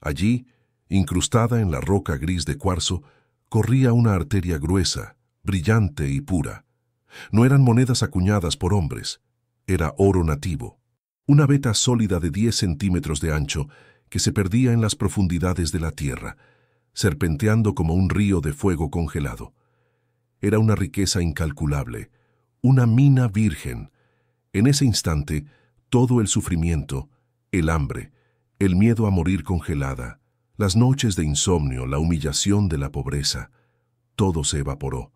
Allí, incrustada en la roca gris de cuarzo, corría una arteria gruesa, brillante y pura. No eran monedas acuñadas por hombres. Era oro nativo. Una veta sólida de 10 centímetros de ancho que se perdía en las profundidades de la tierra, serpenteando como un río de fuego congelado. Era una riqueza incalculable, una mina virgen. En ese instante, todo el sufrimiento, el hambre, el miedo a morir congelada, las noches de insomnio, la humillación de la pobreza, todo se evaporó.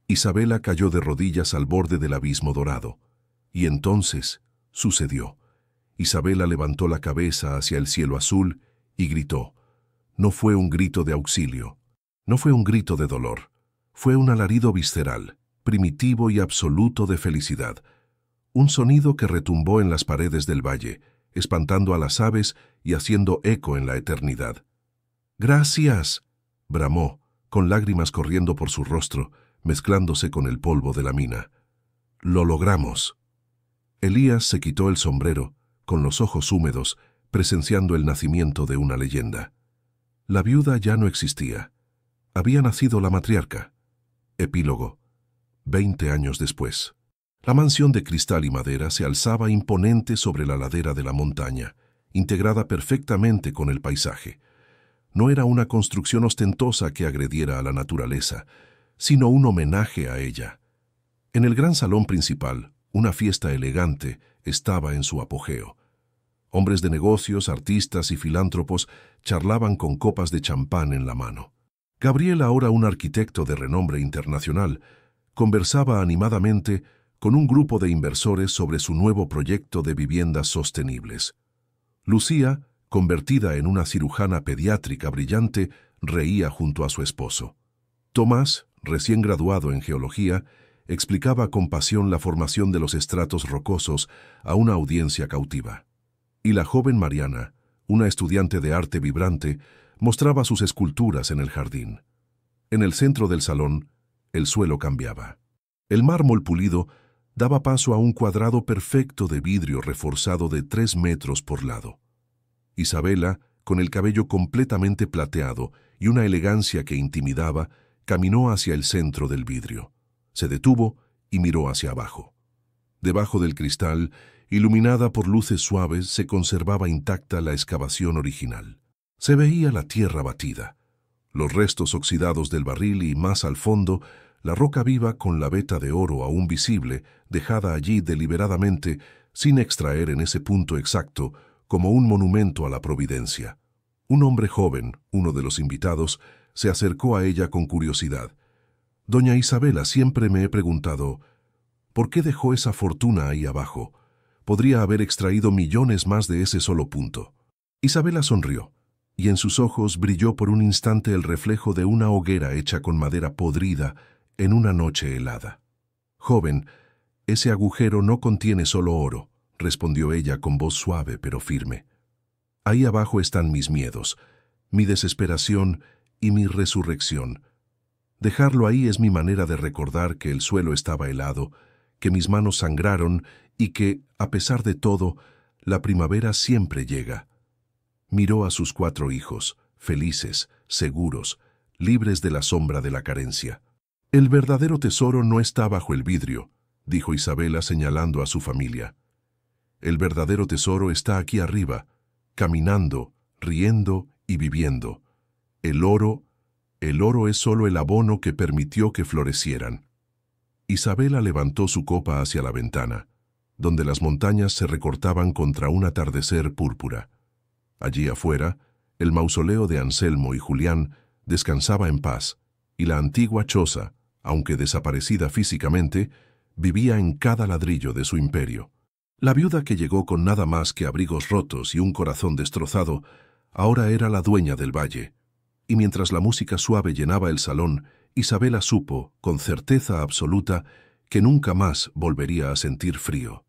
Isabela cayó de rodillas al borde del abismo dorado. Y entonces sucedió. Isabela levantó la cabeza hacia el cielo azul y gritó. No fue un grito de auxilio, no fue un grito de dolor, fue un alarido visceral, primitivo y absoluto de felicidad. Un sonido que retumbó en las paredes del valle, espantando a las aves y haciendo eco en la eternidad. «¡Gracias!», bramó, con lágrimas corriendo por su rostro, mezclándose con el polvo de la mina. «Lo logramos». Elías se quitó el sombrero, con los ojos húmedos, presenciando el nacimiento de una leyenda. La viuda ya no existía. Había nacido la matriarca. Epílogo. 20 años después. La mansión de cristal y madera se alzaba imponente sobre la ladera de la montaña, integrada perfectamente con el paisaje. No era una construcción ostentosa que agrediera a la naturaleza, sino un homenaje a ella. En el gran salón principal, una fiesta elegante estaba en su apogeo. Hombres de negocios, artistas y filántropos charlaban con copas de champán en la mano. Gabriel, ahora un arquitecto de renombre internacional, conversaba animadamente con un grupo de inversores sobre su nuevo proyecto de viviendas sostenibles. Lucía, convertida en una cirujana pediátrica brillante, reía junto a su esposo. Tomás, recién graduado en geología, explicaba con pasión la formación de los estratos rocosos a una audiencia cautiva. Y la joven Mariana, una estudiante de arte vibrante, mostraba sus esculturas en el jardín. En el centro del salón, el suelo cambiaba. El mármol pulido daba paso a un cuadrado perfecto de vidrio reforzado de 3 metros por lado. Isabela, con el cabello completamente plateado y una elegancia que intimidaba, caminó hacia el centro del vidrio. Se detuvo y miró hacia abajo. Debajo del cristal, iluminada por luces suaves, se conservaba intacta la excavación original. Se veía la tierra batida, los restos oxidados del barril y, más al fondo, la roca viva con la veta de oro aún visible, dejada allí deliberadamente, sin extraer en ese punto exacto, como un monumento a la providencia. Un hombre joven, uno de los invitados, se acercó a ella con curiosidad. «Doña Isabela, siempre me he preguntado, ¿por qué dejó esa fortuna ahí abajo? Podría haber extraído millones más de ese solo punto. Isabela sonrió, y en sus ojos brilló por un instante el reflejo de una hoguera hecha con madera podrida en una noche helada. «Joven, ese agujero no contiene solo oro», respondió ella con voz suave pero firme. «Ahí abajo están mis miedos, mi desesperación y mi resurrección. Dejarlo ahí es mi manera de recordar que el suelo estaba helado, que mis manos sangraron y que, a pesar de todo, la primavera siempre llega». Miró a sus 4 hijos, felices, seguros, libres de la sombra de la carencia. «El verdadero tesoro no está bajo el vidrio», dijo Isabela señalando a su familia. «El verdadero tesoro está aquí arriba, caminando, riendo y viviendo. El oro es solo el abono que permitió que florecieran». Isabela levantó su copa hacia la ventana, donde las montañas se recortaban contra un atardecer púrpura. Allí afuera, el mausoleo de Anselmo y Julián descansaba en paz, y la antigua choza, aunque desaparecida físicamente, vivía en cada ladrillo de su imperio. La viuda que llegó con nada más que abrigos rotos y un corazón destrozado, ahora era la dueña del valle. Y mientras la música suave llenaba el salón, Isabela supo, con certeza absoluta, que nunca más volvería a sentir frío.